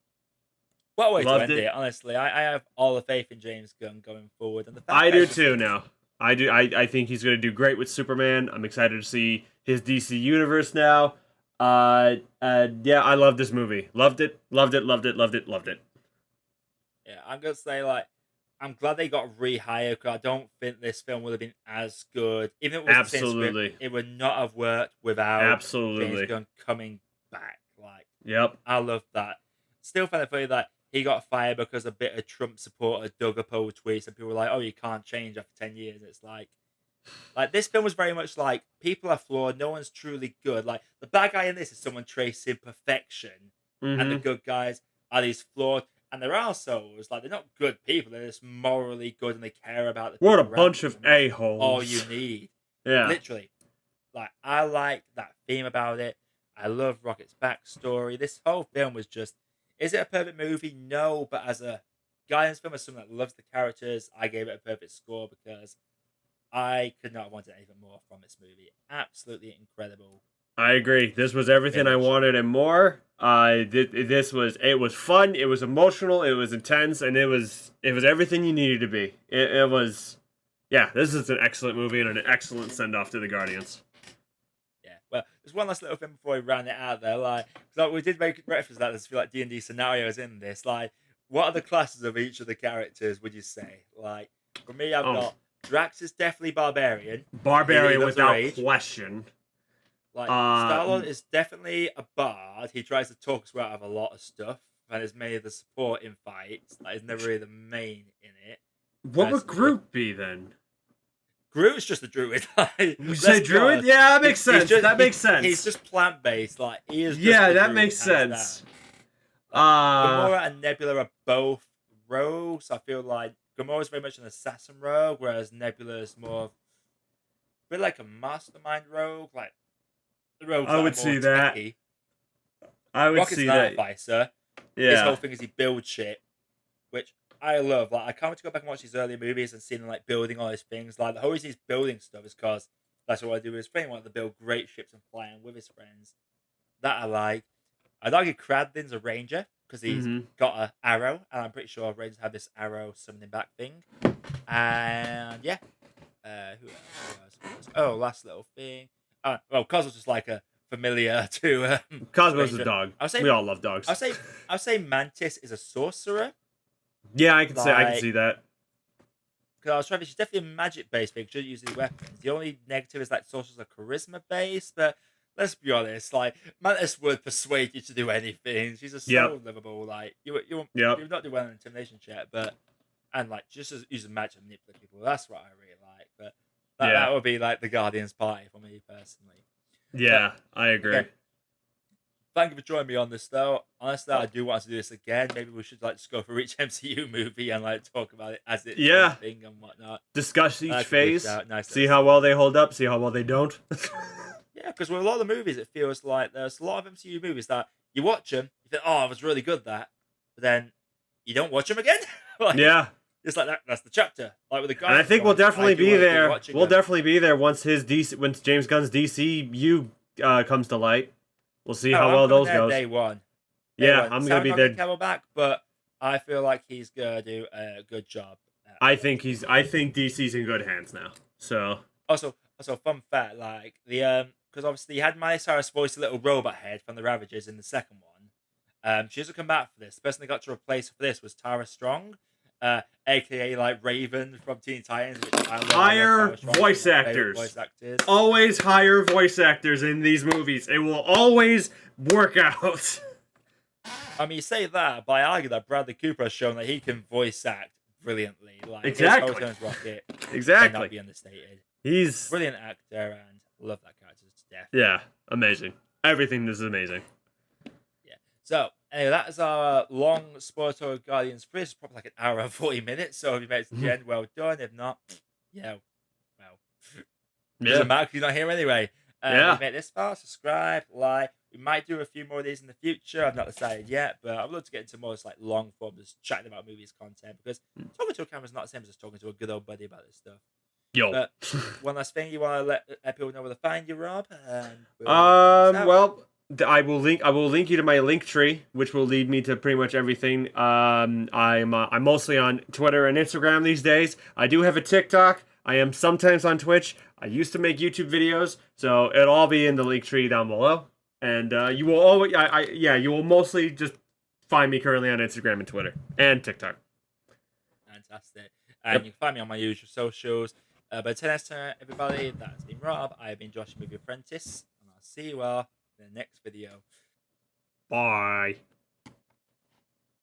what a way to Loved end it. it. Honestly, I have all the faith in James Gunn going forward, and the fact I that do it's just, too now. I do. I think he's going to do great with Superman. I'm excited to see his DC universe now. Yeah, I love this movie. Loved it. Loved it. Loved it. Loved it. Loved it. yeah, I'm gonna say like I'm glad they got rehired because I don't think this film would have been as good. Even if it was the same Absolutely. script, it would not have worked without James Absolutely. Gunn coming back. Like, Yep. I love that. Still find it funny that he got fired because a bit of Trump supporter dug up old tweets and people were like, "Oh, you can't change after 10 years." It's like this film was very much like people are flawed. No one's truly good. Like the bad guy in this is someone tracing perfection, and the Mm-hmm. good guys are these flawed. And they're assholes. Like they're not good people. They're just morally good, and they care about the What a people around bunch them, of and that's a-holes. all you need. Yeah. Literally. Like I like that theme about it. I love Rocket's backstory. This whole film was just. Is it a perfect movie? No, but as a guidance film, as someone that loves the characters, I gave it a perfect score because I could not have wanted anything more from this movie. Absolutely incredible. I agree. This was everything I Finish. wanted and more. This was it was fun. It was emotional. It was intense, and it was everything you needed to be. It was, yeah. This is an excellent movie and an excellent send off to the Guardians. Yeah. Well, there's one last little thing before we round it out there. Like, we did make reference to that. There's like D&D scenarios in this. Like, what are the classes of each of the characters? Would you say? Like, for me, I've got Drax is definitely barbarian. Barbarian He loves without rage. question. Like Star-Lord is definitely a bard. He tries to talk us out of a lot of stuff, and is mainly the support in fights. Like, he's never really the main in it. What would Groot be then? Groot's just a druid. You say druid? Yeah, that makes sense. That makes sense. He's just plant-based. Like he is. Just yeah, the that druid, makes sense. Gamora and Nebula are both rogues. I feel like Gamora's very much an assassin rogue, whereas Nebula is more of a bit like a mastermind rogue. Like the rogues. I would see that. Techie. I would Rocket's see an that. artificer. Yeah. His whole thing is he builds shit, which I love. Like I can't wait to go back and watch these earlier movies and see him like building all these things. Like the whole reason he's building stuff is because that's what I do with his friend. He wanted to build great ships and fly them with his friends. That I like. I'd argue Cradlin's a ranger because he's got an arrow, and I'm pretty sure rangers have this arrow summoning back thing. And yeah, who else? Oh, last little thing. Well, Cosmo's just like a familiar to. Cosmo's ranger. a dog. Say, we all love dogs. I'll say Mantis is a sorcerer. Yeah, I can see that. Because I was trying to, she's definitely a magic-based thing. She doesn't use any weapons. The only negative is like sorcerers are charisma-based, but let's be honest, like Mantis would persuade you to do anything. She's a so livable. Like you not do well in an intimidation check, but and like just using magic to manipulate people. That's what I really like. But that would be like the Guardians party for me personally. Yeah, but, I agree. Okay. Thank you for joining me on this, though. Honestly, I do want to do this again. Maybe we should like just go for each MCU movie and like talk about it as it's thing and whatnot. Discuss each phase. Nice see how well they hold up. See how well they don't. Yeah, because with a lot of the movies, it feels like there's a lot of MCU movies that you watch them, you think, "Oh, it was really good that," but then you don't watch them again. Like, it's like that. That's the chapter. Like with the guy. And I think we'll definitely be there. We'll definitely be there once once James Gunn's DCU comes to light. We'll see how well those go. Day one. I'm gonna be there. Campbell back, but I feel like he's gonna do a good job. I think DC's in good hands now. So also fun fact, like the because obviously you had Miley Cyrus voice a little robot head from the Ravagers in the second one. She doesn't come back for this. The person they got to replace for this was Tara Strong, aka like Raven from Teen Titans. Hire voice actors. Always hire voice actors in these movies. It will always work out. I mean, you say that, but I argue that Bradley Cooper has shown that he can voice act brilliantly. Like exactly. His Rocket exactly. cannot be understated. He's a brilliant actor and love that character to death. Yeah, amazing. Everything is amazing. Yeah. So Anyway, that is our long exploratory Guardians 3. It's probably like an hour and 40 minutes. So if you made it to the end, well done. If not, yeah, well, doesn't matter because you're not here anyway. If you made this far, subscribe, like. We might do a few more of these in the future. I've not decided yet, but I'd love to get into more just like long form, just chatting about movies content, because talking to a camera is not the same as just talking to a good old buddy about this stuff. Yo. But one last thing, you want to let people know where to find you, Rob? Well, I will link you to my link tree, which will lead me to pretty much everything. I'm mostly on Twitter and Instagram these days. I do have a TikTok. I am sometimes on Twitch. I used to make YouTube videos, so it'll all be in the link tree down below. And you will always, you will mostly just find me currently on Instagram and Twitter and TikTok. Fantastic. And you can find me on my usual socials. But until next time, everybody, that's been Rob. I've been Josh with Apprentice, and I'll see you all in the next video. Bye.